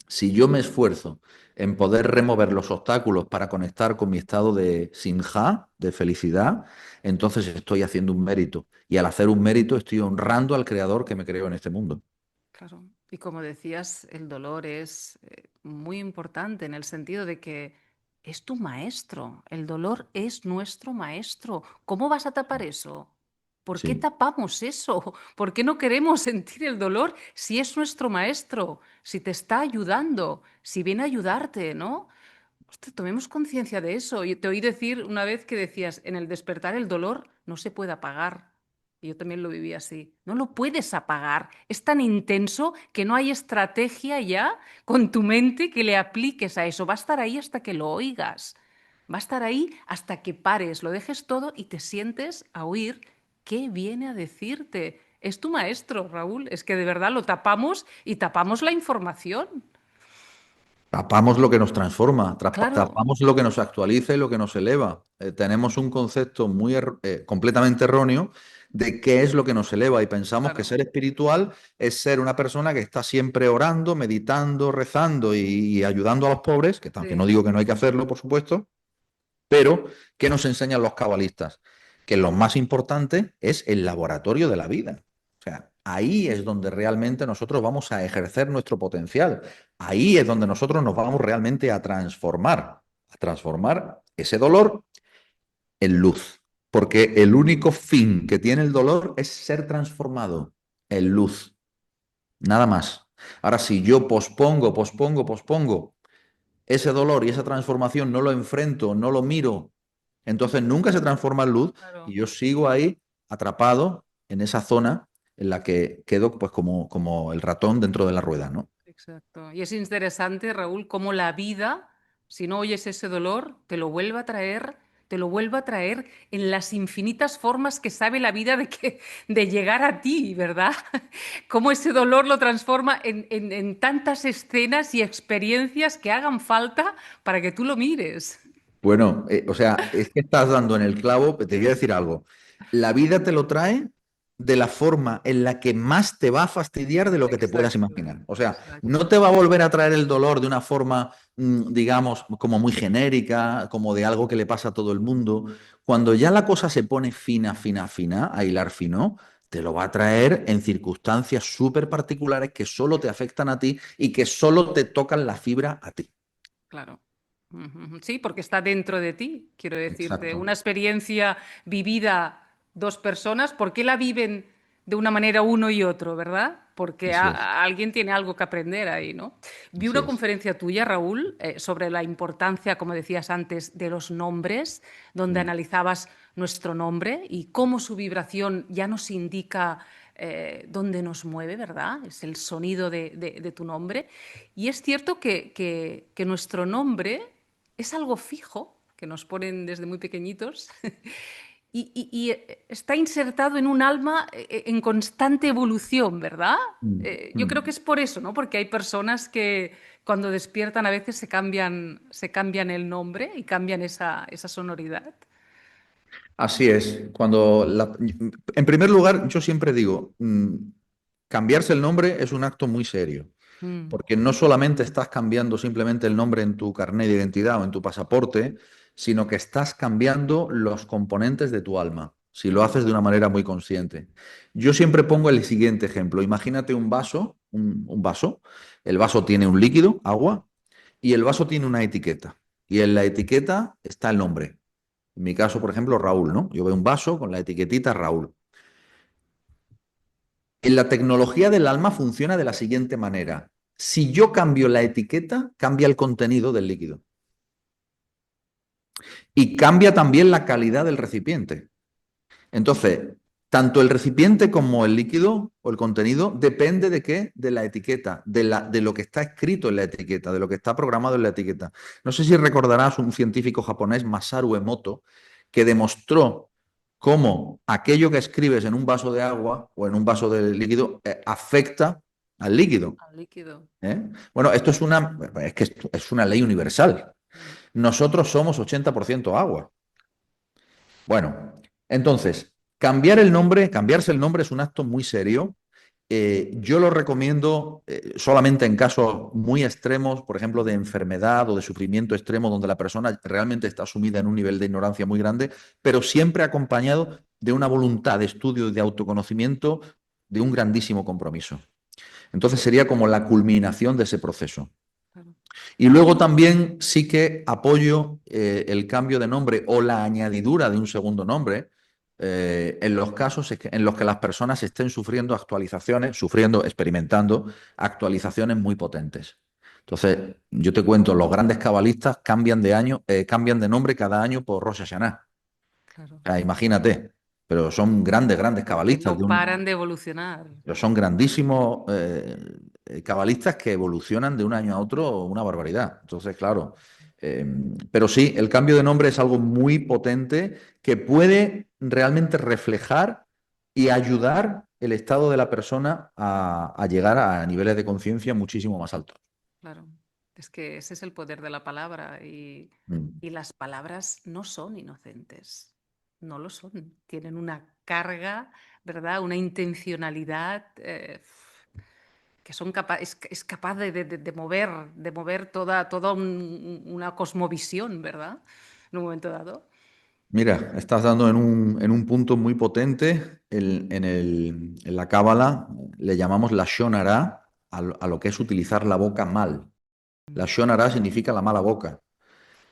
Si yo me esfuerzo en poder remover los obstáculos para conectar con mi estado de sinja, de felicidad, entonces estoy haciendo un mérito. Y al hacer un mérito estoy honrando al creador que me creó en este mundo. Claro. Y como decías, el dolor es muy importante en el sentido de que es tu maestro. El dolor es nuestro maestro. ¿Cómo vas a tapar eso? ¿Por qué Sí. tapamos eso? ¿Por qué no queremos sentir el dolor si es nuestro maestro, si te está ayudando, si viene a ayudarte, ¿no? Hostia, tomemos conciencia de eso. Y te oí decir una vez que decías, en el despertar el dolor no se puede apagar. Y yo también lo viví así. No lo puedes apagar. Es tan intenso que no hay estrategia ya con tu mente que le apliques a eso. Va a estar ahí hasta que lo oigas. Va a estar ahí hasta que pares, lo dejes todo y te sientes a oír qué viene a decirte. Es tu maestro, Raúl. Es que de verdad lo tapamos y tapamos la información. Tapamos lo que nos transforma, Claro, tapamos lo que nos actualiza y lo que nos eleva. Tenemos un concepto completamente erróneo de qué es lo que nos eleva y pensamos que claro. ser espiritual es ser una persona que está siempre orando, meditando, rezando y ayudando a los pobres, que no Sí. digo que no hay que hacerlo, por supuesto, pero ¿qué nos enseñan los cabalistas? Que lo más importante es el laboratorio de la vida. O sea, ahí es donde realmente nosotros vamos a ejercer nuestro potencial. Ahí es donde nosotros nos vamos realmente a transformar ese dolor en luz. Porque el único fin que tiene el dolor es ser transformado en luz. Nada más. Ahora, si yo pospongo ese dolor y esa transformación, no lo enfrento, no lo miro, entonces nunca se transforma en luz y Claro, yo sigo ahí atrapado en esa zona en la que quedo pues como el ratón dentro de la rueda, ¿no? exacto. Y es interesante, Raúl, cómo la vida, si no oyes ese dolor, te lo vuelve a traer, te lo vuelve a traer en las infinitas formas que sabe la vida de llegar a ti, ¿verdad? Cómo ese dolor lo transforma en tantas escenas y experiencias que hagan falta para que tú lo mires. Bueno, o sea, es que estás dando en el clavo, te voy a decir algo. La vida te lo trae de la forma en la que más te va a fastidiar de lo que te puedas Exacto, imaginar. O sea, no exacto. te va a volver a traer el dolor de una forma, digamos, como muy genérica, como de algo que le pasa a todo el mundo. Cuando ya la cosa se pone fina, fina, fina, a hilar fino, te lo va a traer en circunstancias súper particulares que solo te afectan a ti y que solo te tocan la fibra a ti. Claro. Ujú. Sí, porque está dentro de ti, quiero decirte. Exacto. Una experiencia vivida dos personas, ¿por qué la viven de una manera uno y otro, verdad? Porque Así es. alguien tiene algo que aprender ahí, ¿no? Vi Así una es. conferencia tuya, Raúl, sobre la importancia, como decías antes, de los nombres, donde Mm. analizabas nuestro nombre y cómo su vibración ya nos indica dónde nos mueve, ¿verdad? Es el sonido de tu nombre. Y es cierto que nuestro nombre es algo fijo, que nos ponen desde muy pequeñitos, y está insertado en un alma en constante evolución, ¿verdad? Mm, Yo creo mm. que es por eso, ¿no? Porque hay personas que cuando despiertan a veces se cambian el nombre y cambian esa sonoridad. Así es. En primer lugar, yo siempre digo, cambiarse el nombre es un acto muy serio, Mm, porque no solamente estás cambiando simplemente el nombre en tu carnet de identidad o en tu pasaporte, sino que estás cambiando los componentes de tu alma, si lo haces de una manera muy consciente. Yo siempre pongo el siguiente ejemplo. Imagínate un vaso, un vaso. El vaso tiene un líquido, agua, y el vaso tiene una etiqueta. Y en la etiqueta está el nombre. En mi caso, por ejemplo, Raúl, ¿no? Yo veo un vaso con la etiquetita Raúl. En la tecnología del alma funciona de la siguiente manera. Si yo cambio la etiqueta, cambia el contenido del líquido. Y cambia también la calidad del recipiente. Entonces, tanto el recipiente como el líquido o el contenido depende de qué, de la etiqueta, de lo que está escrito en la etiqueta, de lo que está programado en la etiqueta. No sé si recordarás un científico japonés, Masaru Emoto, que demostró cómo aquello que escribes en un vaso de agua o en un vaso de líquido afecta al líquido. al líquido. ¿Eh? Bueno, es que es una ley universal. Mm, Nosotros somos 80% agua. Bueno, entonces, cambiarse el nombre es un acto muy serio. Yo lo recomiendo solamente en casos muy extremos, por ejemplo, de enfermedad o de sufrimiento extremo, donde la persona realmente está sumida en un nivel de ignorancia muy grande, pero siempre acompañado de una voluntad de estudio y de autoconocimiento, de un grandísimo compromiso. Entonces sería como la culminación de ese proceso. Claro. Y luego también sí que apoyo el cambio de nombre o la añadidura de un segundo nombre en los casos en los que las personas estén experimentando actualizaciones muy potentes. Entonces, yo te cuento, los grandes cabalistas cambian de nombre cada año por Rosh Hashanah. Claro. O sea, imagínate, pero son grandes Que cabalistas no paran de evolucionar. pero son grandísimos cabalistas que evolucionan de un año a otro una barbaridad. Entonces, claro. eh, pero sí, el cambio de nombre es algo muy potente que puede realmente reflejar y ayudar el estado de la persona a llegar a niveles de conciencia muchísimo más altos. Claro. Es que ese es el poder de la palabra Mm. y las palabras no son inocentes. No lo son. Tienen una carga, ¿verdad? Una intencionalidad que es capaz de mover toda una cosmovisión, ¿verdad? En un momento dado. Mira, estás dando en un punto muy potente. En la Cábala le llamamos la Shonara a lo que es utilizar la boca mal. La Shonara significa la mala boca.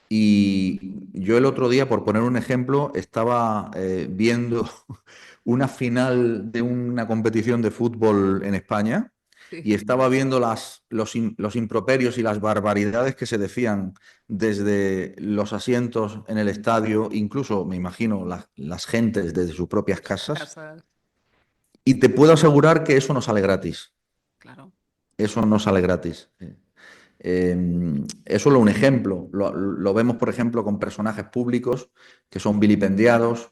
Y yo el otro día, por poner un ejemplo, estaba viendo una final de una competición de fútbol en España Sí, y estaba viendo los improperios y las barbaridades que se decían desde los asientos en el estadio, incluso, me imagino, las gentes desde sus propias casas. casas, Y te puedo asegurar que eso no sale gratis. claro. Eso no sale gratis. Es solo un ejemplo. Lo vemos, por ejemplo, con personajes públicos que son vilipendiados.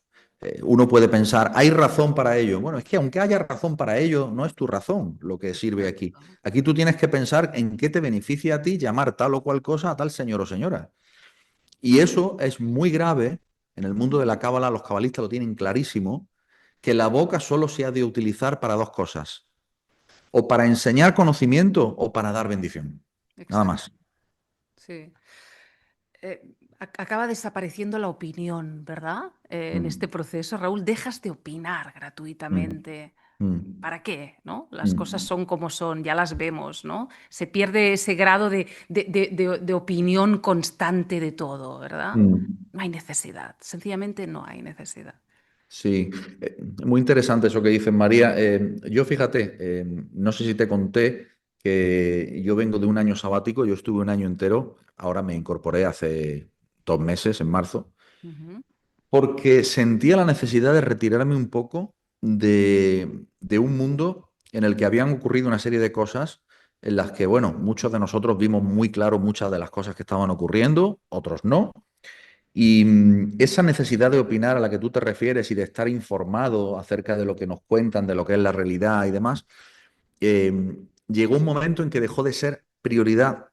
Uno puede pensar, ¿hay razón para ello? Bueno, es que aunque haya razón para ello, no es tu razón lo que sirve aquí. Exacto. Aquí tú tienes que pensar en qué te beneficia a ti llamar tal o cual cosa a tal señor o señora. Y eso es muy grave. En el mundo de la cábala, los cabalistas lo tienen clarísimo, que la boca solo se ha de utilizar para dos cosas, o para enseñar conocimiento o para dar bendición. Nada Exacto. más. Sí. Acaba desapareciendo la opinión, ¿verdad? En este Mm, proceso, Raúl, dejas de opinar mm, gratuitamente. mm, ¿Para qué? ¿No? Las cosas mm, son como son, ya las vemos, ¿no? Se pierde ese grado de opinión constante de todo, ¿verdad? mm. No hay necesidad, sencillamente no hay necesidad. Sí, muy interesante eso que dices, María. Yo fíjate, no sé si te conté que yo vengo de un año sabático, yo estuve un año entero, ahora me incorporé hace 2 meses, en marzo, Ujú. porque sentía la necesidad de retirarme un poco de un mundo en el que habían ocurrido una serie de cosas en las que, bueno, muchos de nosotros vimos muy claro muchas de las cosas que estaban ocurriendo, otros no. Y esa necesidad de opinar a la que tú te refieres y de estar informado acerca de lo que nos cuentan, de lo que es la realidad y demás, llegó un momento en que dejó de ser prioridad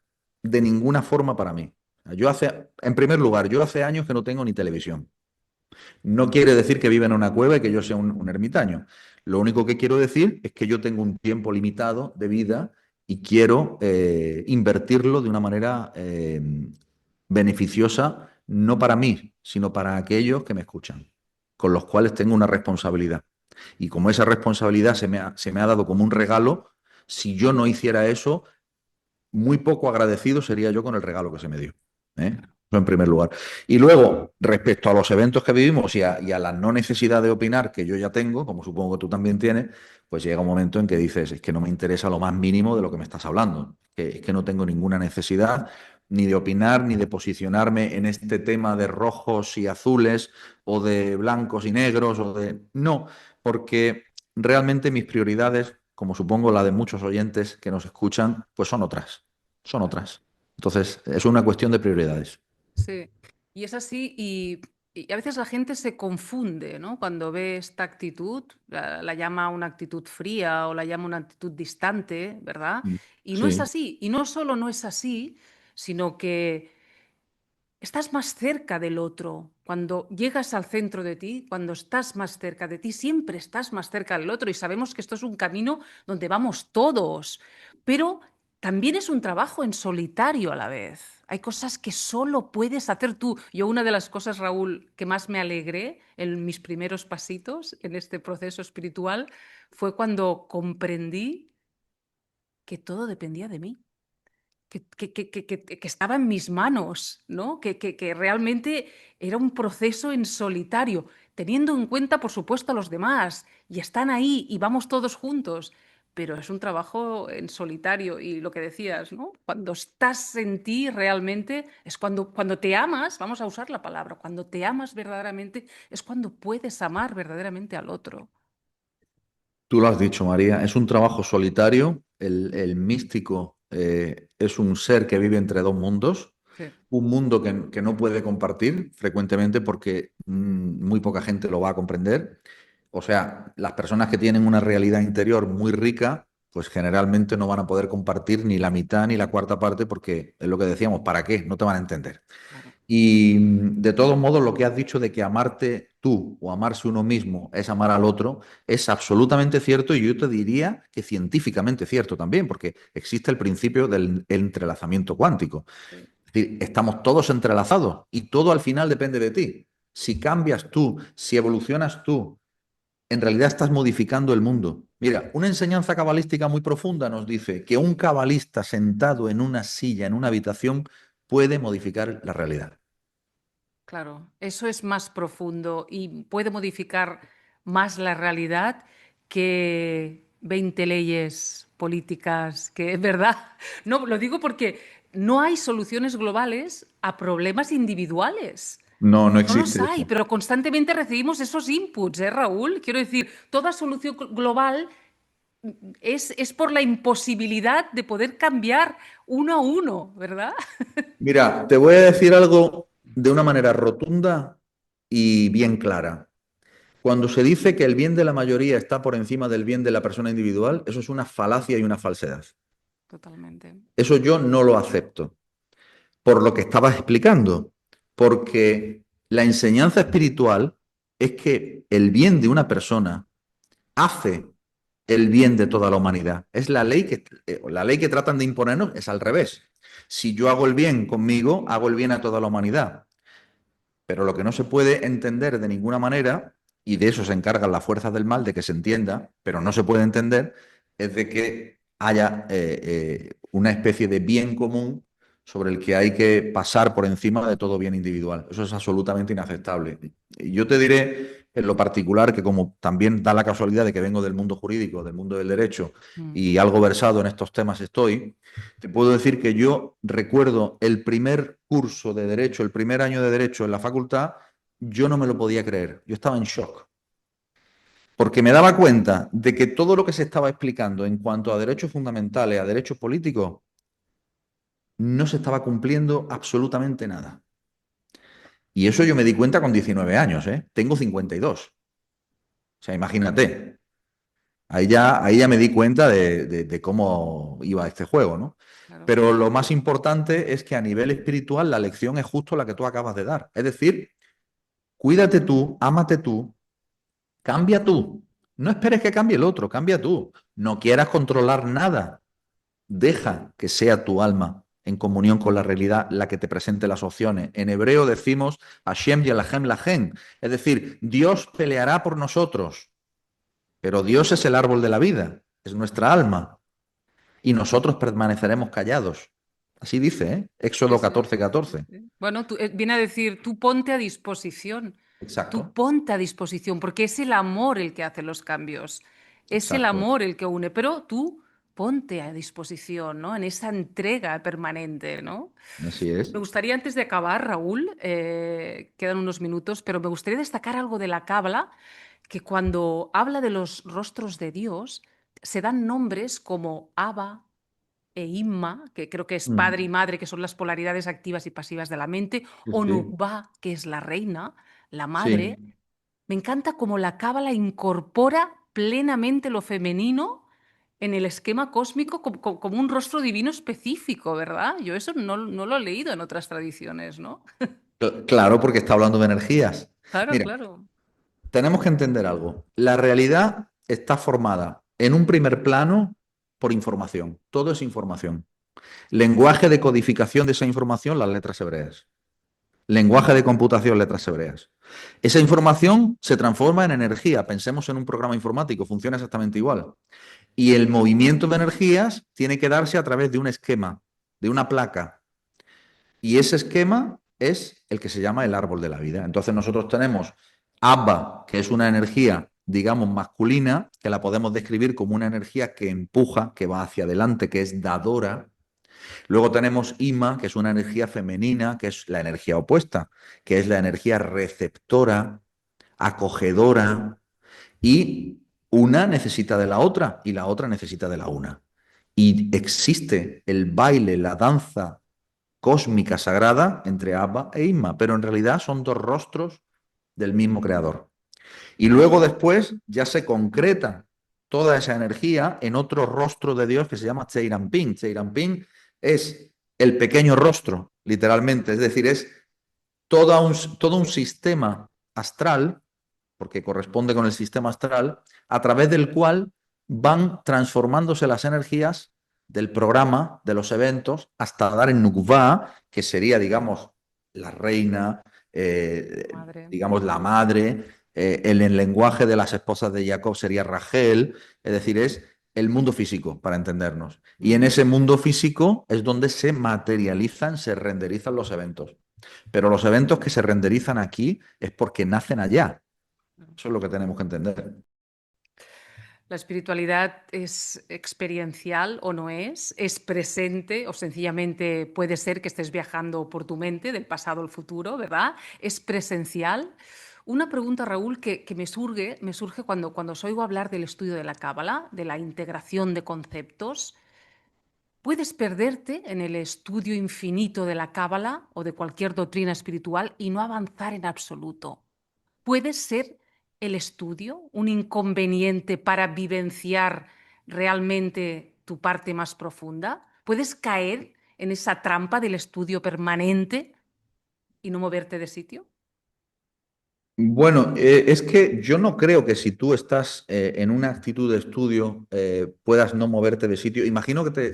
de ninguna forma para mí. En primer lugar, yo hace años que no tengo ni televisión. No quiere decir que viva en una cueva y que yo sea un ermitaño. Lo único que quiero decir es que yo tengo un tiempo limitado de vida y quiero invertirlo de una manera beneficiosa, no para mí, sino para aquellos que me escuchan, con los cuales tengo una responsabilidad. Y como esa responsabilidad se me ha dado como un regalo, si yo no hiciera eso, muy poco agradecido sería yo con el regalo que se me dio. ¿Eh? Eso en primer lugar. Y luego, respecto a los eventos que vivimos y a la no necesidad de opinar que yo ya tengo, como supongo que tú también tienes, pues llega un momento en que dices, es que no me interesa lo más mínimo de lo que me estás hablando. Es que no tengo ninguna necesidad ni de opinar, ni de posicionarme en este tema de rojos y azules, o de blancos y negros, o de... No, porque realmente mis prioridades, como supongo la de muchos oyentes que nos escuchan, pues son otras, son Claro. otras. Entonces, es una cuestión de prioridades. Sí, y es así y a veces la gente se confunde, ¿no? Cuando ve esta actitud, la llama una actitud fría o la llama una actitud distante, ¿verdad? Mm. Y no es Sí. así, y no solo no es así, sino que estás más cerca del otro. Cuando llegas al centro de ti, cuando estás más cerca de ti, siempre estás más cerca del otro. Y sabemos que esto es un camino donde vamos todos, pero también es un trabajo en solitario a la vez. Hay cosas que solo puedes hacer tú. Yo una de las cosas, Raúl, que más me alegré en mis primeros pasitos en este proceso espiritual fue cuando comprendí que todo dependía de mí. Que estaba en mis manos, ¿no? Que realmente era un proceso en solitario, teniendo en cuenta, por supuesto, a los demás, y están ahí y vamos todos juntos, pero es un trabajo en solitario y lo que decías, ¿no? Cuando estás en ti realmente es cuando te amas, vamos a usar la palabra, cuando te amas verdaderamente es cuando puedes amar verdaderamente al otro. Tú lo has dicho, María, es un trabajo solitario. El místico es un ser que vive entre dos mundos, Sí, un mundo que no puede compartir frecuentemente porque muy poca gente lo va a comprender. O sea, las personas que tienen una realidad interior muy rica, pues generalmente no van a poder compartir ni la mitad ni la cuarta parte porque es lo que decíamos, ¿para qué? No te van a entender. claro. Y de todos modos, lo que has dicho de que amarte tú o amarse uno mismo es amar al otro es absolutamente cierto y yo te diría que científicamente cierto también, porque existe el principio del entrelazamiento cuántico. Sí. Es decir, estamos todos entrelazados y todo al final depende de ti. Si cambias tú, si evolucionas tú, en realidad estás modificando el mundo. Mira, una enseñanza cabalística muy profunda nos dice que un cabalista sentado en una silla, en una habitación, puede modificar la realidad. Claro, eso es más profundo y puede modificar más la realidad que 20 leyes políticas, que es verdad. No, lo digo porque no hay soluciones globales a problemas individuales. No, no No los existe hay, eso. pero constantemente recibimos esos inputs, ¿eh, Raúl? Quiero decir, toda solución global es por la imposibilidad de poder cambiar uno a uno, ¿verdad? Mira, te voy a decir algo de una manera rotunda y bien clara. Cuando se dice que el bien de la mayoría está por encima del bien de la persona individual, eso es una falacia y una falsedad. Totalmente. Eso yo no lo acepto, por lo que estabas explicando, porque la enseñanza espiritual es que el bien de una persona hace el bien de toda la humanidad. Es la ley que tratan de imponernos es al revés. Si yo hago el bien conmigo, hago el bien a toda la humanidad. Pero lo que no se puede entender de ninguna manera, y de eso se encargan las fuerzas del mal, de que se entienda, pero no se puede entender, es de que haya una especie de bien común sobre el que hay que pasar por encima de todo bien individual. Eso es absolutamente inaceptable. Y yo te diré en lo particular que como también da la casualidad de que vengo del mundo jurídico, del mundo del derecho, Mm. y algo versado en estos temas estoy, te puedo decir que yo recuerdo el primer curso de Derecho, el primer año de Derecho en la facultad, yo no me lo podía creer. Yo estaba en shock. Porque me daba cuenta de que todo lo que se estaba explicando en cuanto a derechos fundamentales, a derechos políticos, no se estaba cumpliendo absolutamente nada. Y eso yo me di cuenta con 19 años, ¿eh? Tengo 52. O sea, imagínate. Ahí ya me di cuenta de cómo iba este juego, ¿no? Claro. Pero lo más importante es que a nivel espiritual la lección es justo la que tú acabas de dar. Es decir, cuídate tú, ámate tú, cambia tú. No esperes que cambie el otro, cambia tú. No quieras controlar nada. Deja que sea tu alma en comunión con la realidad la que te presente las opciones. En hebreo decimos Hashem Yalahem Lahem. Es decir, Dios peleará por nosotros, pero Dios es el árbol de la vida, es nuestra alma. Y nosotros permaneceremos callados. Así dice, ¿eh? Sí, Éxodo sí, 14, sí, sí, 14. sí. Bueno, viene a decir, tú ponte a disposición, tú Exacto, ponte a disposición, porque es el amor el que hace los cambios, es el exacto. amor el que une, pero tú ponte a disposición, ¿no? En esa entrega permanente, ¿no? Así es. Me gustaría, antes de acabar, Raúl, quedan unos minutos, pero me gustaría destacar algo de la Cábala, que cuando habla de los rostros de Dios, se dan nombres como Abba, e Imma, que creo que es padre y Mm. madre, que son las polaridades activas y pasivas de la mente, Sí, o sí. Nukba, que es la reina, la madre. Sí. Me encanta cómo la cábala incorpora plenamente lo femenino en el esquema cósmico como un rostro divino específico, ¿verdad? Yo eso no lo he leído en otras tradiciones, ¿no? Claro, porque está hablando de energías. Claro, Mira, claro. tenemos que entender algo. La realidad está formada en un primer plano por información. Todo es información. Lenguaje de codificación de esa información, las letras hebreas. Lenguaje de computación, letras hebreas. Esa información se transforma en energía. Pensemos en un programa informático, funciona exactamente igual. Y el movimiento de energías tiene que darse a través de un esquema, de una placa. Y ese esquema es el que se llama el árbol de la vida. Entonces nosotros tenemos Abba, que es una energía, digamos, masculina, que la podemos describir como una energía que empuja, que va hacia adelante, que es dadora. Luego tenemos Ima, que es una energía femenina, que es la energía opuesta, que es la energía receptora, acogedora, y una necesita de la otra y la otra necesita de la una. Y existe el baile, la danza cósmica sagrada entre Abba e Inma, pero en realidad son dos rostros del mismo creador. Y luego después ya se concreta toda esa energía en otro rostro de Dios que se llama Cheiramping. Cheiramping es el pequeño rostro, literalmente, es decir, es todo un sistema astral, porque corresponde con el sistema astral, a través del cual van transformándose las energías del programa, de los eventos, hasta dar en Nukva, que sería, digamos, la reina, Madre. digamos, la madre, en el lenguaje de las esposas de Jacob sería Rachel, es decir, es el mundo físico, para entendernos. Y en Ujú. ese mundo físico es donde se materializan, se renderizan los eventos. Pero los eventos que se renderizan aquí es porque nacen allá. Eso es lo que tenemos que entender. La espiritualidad es experiencial o no es presente o sencillamente puede ser que estés viajando por tu mente del pasado al futuro, ¿verdad? Es presencial. Una pregunta, Raúl, que me surge cuando os oigo hablar del estudio de la Cábala, de la integración de conceptos. Puedes perderte en el estudio infinito de la Cábala o de cualquier doctrina espiritual y no avanzar en absoluto. ¿Puede ser el estudio un inconveniente para vivenciar realmente tu parte más profunda? ¿Puedes caer en esa trampa del estudio permanente y no moverte de sitio? Bueno, es que yo no creo que si tú estás en una actitud de estudio puedas no moverte de sitio. Imagino que te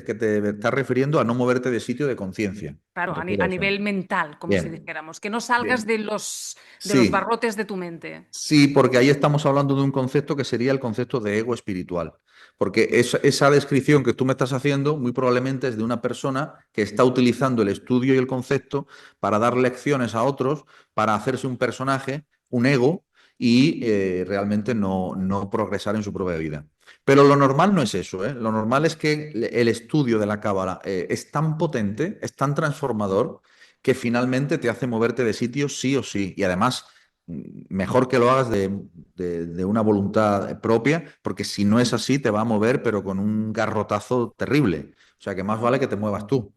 estás refiriendo a no moverte de sitio de conciencia. Claro, ¿Te refieres a a eso? nivel mental, como si Bien, dijéramos, que no salgas bien. de los Sí, barrotes de tu mente. sí, porque ahí estamos hablando de un concepto que sería el concepto de ego espiritual. Porque esa descripción que tú me estás haciendo muy probablemente es de una persona que está utilizando el estudio y el concepto para dar lecciones a otros, para hacerse un personaje, un ego, y realmente no progresar en su propia vida. Pero lo normal no es eso, ¿eh? Lo normal es que el estudio de la cábala es tan potente, es tan transformador, que finalmente te hace moverte de sitio sí o sí. Y además mejor que lo hagas de una voluntad propia, porque si no es así, te va a mover, pero con un garrotazo terrible. O sea que más vale que te muevas tú.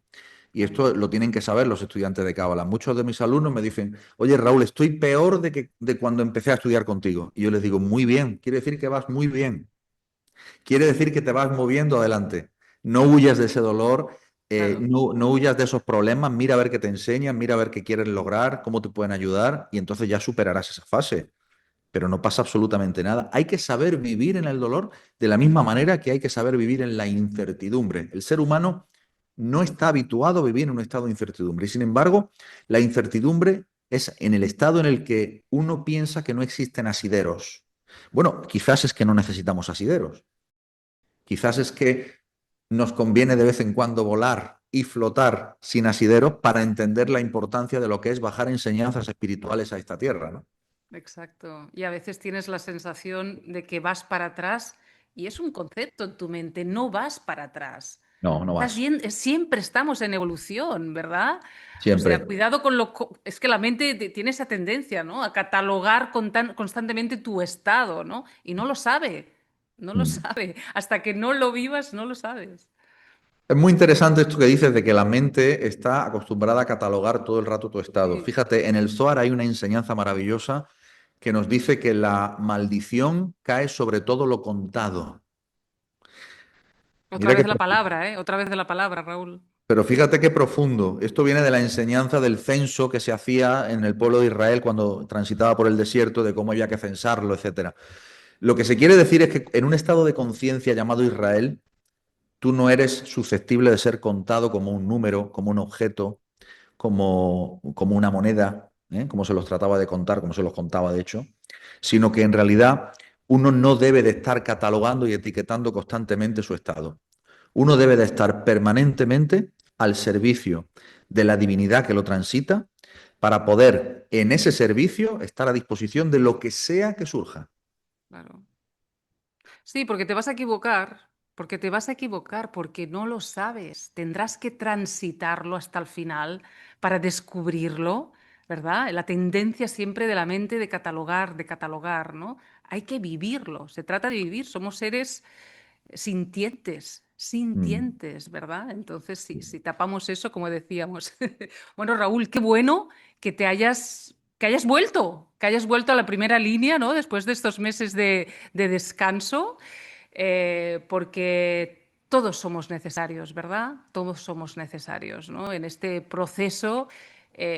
Y Claro. esto lo tienen que saber los estudiantes de Cábala. Muchos de mis alumnos me dicen, oye Raúl, estoy peor de cuando empecé a estudiar contigo. Y yo les digo, muy bien, quiere decir que vas muy bien. Quiere decir que te vas moviendo adelante. No huyas de ese dolor, Claro. no huyas de esos problemas, mira a ver qué te enseñan, mira a ver qué quieres lograr, cómo te pueden ayudar y entonces ya superarás esa fase. Pero no pasa absolutamente nada. Hay que saber vivir en el dolor de la misma manera que hay que saber vivir en la incertidumbre. El ser humano no está habituado a vivir en un estado de incertidumbre y sin embargo, la incertidumbre es en el estado en el que uno piensa que no existen asideros. Bueno, quizás es que no necesitamos asideros. Quizás es que nos conviene de vez en cuando volar y flotar sin asideros para entender la importancia de lo que es bajar enseñanzas espirituales a esta tierra, ¿no? Exacto. Y a veces tienes la sensación de que vas para atrás y es un concepto en tu mente, no vas para atrás. No, no Estás vas. bien, siempre estamos en evolución, ¿verdad? O sea, Siempre. cuidado con Es que la mente tiene esa tendencia, ¿no? A catalogar constantemente tu estado, ¿no? Y no lo sabe, no lo Mm. sabe. Hasta que no lo vivas, no lo sabes. Es muy interesante esto que dices de que la mente está acostumbrada a catalogar todo el rato tu estado. Sí. Fíjate, en el Zohar hay una enseñanza maravillosa que nos dice que la maldición cae sobre todo lo contado. Otra Mira vez qué de la profundo. palabra, ¿eh? Otra vez de la palabra, Raúl. Pero fíjate qué profundo. Esto viene de la enseñanza del censo que se hacía en el pueblo de Israel cuando transitaba por el desierto, de cómo había que censarlo, etcétera. Lo que se quiere decir es que en un estado de conciencia llamado Israel, tú no eres susceptible de ser contado como un número, como un objeto, como una moneda, ¿eh? Como se los trataba de contar, como se los contaba de hecho, sino que en realidad uno no debe de estar catalogando y etiquetando constantemente su estado. Uno debe de estar permanentemente al servicio de la divinidad que lo transita para poder en ese servicio estar a disposición de lo que sea que surja. Claro. Sí, porque te vas a equivocar, porque te vas a equivocar, porque no lo sabes. Tendrás que transitarlo hasta el final para descubrirlo, ¿verdad? La tendencia siempre de la mente de catalogar, ¿no? Hay que vivirlo. Se trata de vivir. Somos seres sintientes, Mm. sintientes, ¿verdad? Entonces, sí, si tapamos eso, como decíamos. Bueno, Raúl, qué bueno que hayas vuelto a la primera línea, ¿no? Después de estos meses de descanso, porque todos somos necesarios, ¿verdad? Todos somos necesarios, ¿no? En este proceso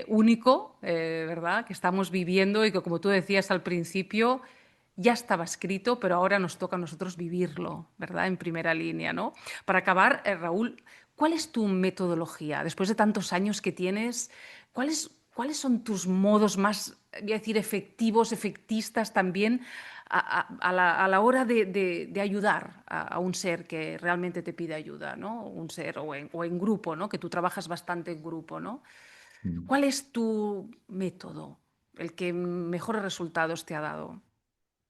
único, ¿verdad? Que estamos viviendo y que, como tú decías al principio, ya estaba escrito, pero ahora nos toca a nosotros vivirlo, ¿verdad? En primera línea, ¿no? Para acabar, Raúl, ¿cuál es tu metodología? Después de tantos años que tienes, ¿cuáles son tus modos más, voy a decir, efectivos, efectistas también a la hora de ayudar a un ser que realmente te pide ayuda, ¿no? Un ser o en grupo, ¿no? Que tú trabajas bastante en grupo, ¿no? Mm. ¿Cuál es tu método, el que mejores resultados te ha dado?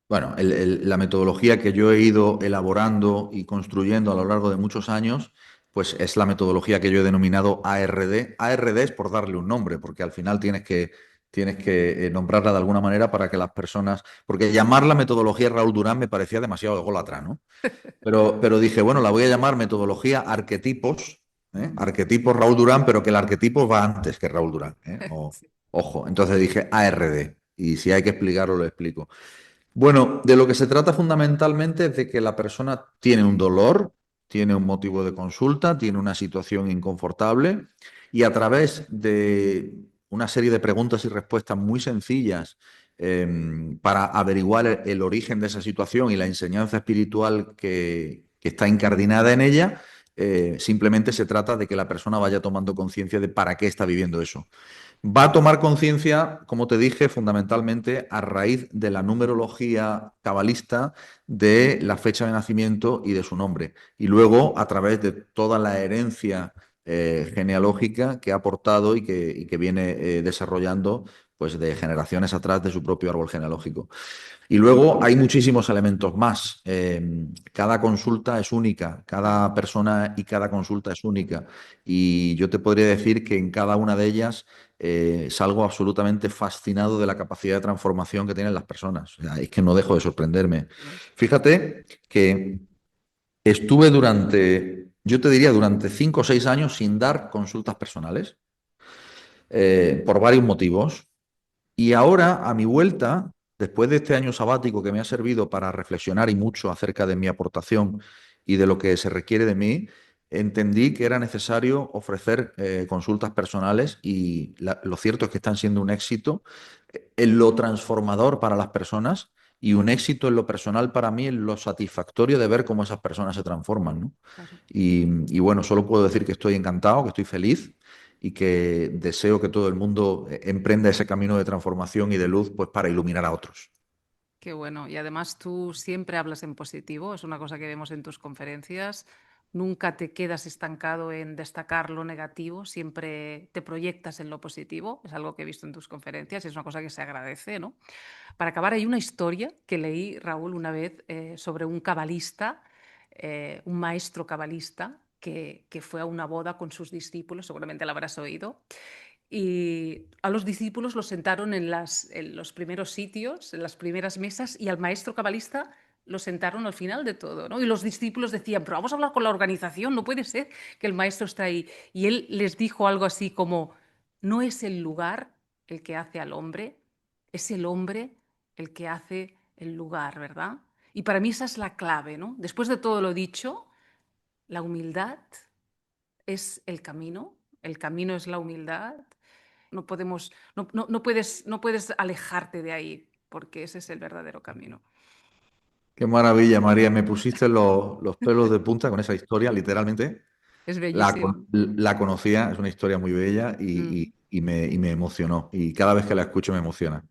Bueno, la metodología que yo he ido elaborando y construyendo a lo largo de muchos años, pues es la metodología que yo he denominado ARD. ARD es por darle un nombre, porque al final tienes que nombrarla de alguna manera para que las personas, porque llamar la metodología Raúl Durán me parecía demasiado ególatra, ¿no? Pero dije, bueno, la voy a llamar metodología arquetipos, ¿eh? Arquetipos Raúl Durán, pero que el arquetipo va antes que Raúl Durán, ¿eh? Ojo, entonces dije ARD, y si hay que explicarlo, lo explico. Bueno, de lo que se trata fundamentalmente es de que la persona tiene un dolor, tiene un motivo de consulta, tiene una situación inconfortable y a través de una serie de preguntas y respuestas muy sencillas para averiguar el origen de esa situación y la enseñanza espiritual que está incardinada en ella, simplemente se trata de que la persona vaya tomando conciencia de para qué está viviendo eso. Va a tomar conciencia, como te dije, fundamentalmente a raíz de la numerología cabalista de la fecha de nacimiento y de su nombre. Y luego a través de toda la herencia genealógica que ha aportado y que viene desarrollando pues de generaciones atrás de su propio árbol genealógico. Y luego hay muchísimos elementos más. Cada consulta es única, cada persona y cada consulta es única. Y yo te podría decir que en cada una de ellas salgo absolutamente fascinado de la capacidad de transformación que tienen las personas. O sea, es que no dejo de sorprenderme. Fíjate que estuve yo te diría, durante 5 o 6 años sin dar consultas personales, por varios motivos. Y ahora, a mi vuelta, después de este año sabático que me ha servido para reflexionar y mucho acerca de mi aportación y de lo que se requiere de mí, entendí que era necesario ofrecer consultas personales y lo cierto es que están siendo un éxito en lo transformador para las personas y un éxito en lo personal para mí, en lo satisfactorio de ver cómo esas personas se transforman, ¿no? Claro. Y bueno, solo puedo decir que estoy encantado, que estoy feliz y que deseo que todo el mundo emprenda ese camino de transformación y de luz, pues para iluminar a otros. Qué bueno. Y además tú siempre hablas en positivo, es una cosa que vemos en tus conferencias. Nunca te quedas estancado en destacar lo negativo, siempre te proyectas en lo positivo. Es algo que he visto en tus conferencias y es una cosa que se agradece, ¿no? Para acabar, hay una historia que leí, Raúl, una vez sobre un cabalista, un maestro cabalista que fue a una boda con sus discípulos, seguramente la habrás oído, y a los discípulos los sentaron en los primeros sitios, en las primeras mesas, y al maestro cabalista lo sentaron al final de todo, ¿no? Y los discípulos decían, pero vamos a hablar con la organización, no puede ser que el maestro está ahí. Y él les dijo algo así como, no es el lugar el que hace al hombre, es el hombre el que hace el lugar, ¿verdad? Y para mí esa es la clave, ¿no? Después de todo lo dicho, la humildad es el camino es la humildad. No podemos, no puedes alejarte de ahí, porque ese es el verdadero camino. Qué maravilla, María. Me pusiste los pelos de punta con esa historia, literalmente. Es bellísimo. La conocía, es una historia muy bella Mm. y me emocionó. Y cada vez que la escucho me emociona.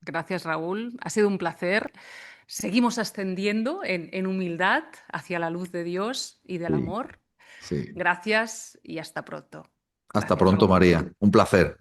Gracias, Raúl. Ha sido un placer. Seguimos ascendiendo en humildad hacia la luz de Dios y del Sí, amor. sí. Gracias y hasta pronto. Hasta Gracias, pronto, Raúl. María. Un placer.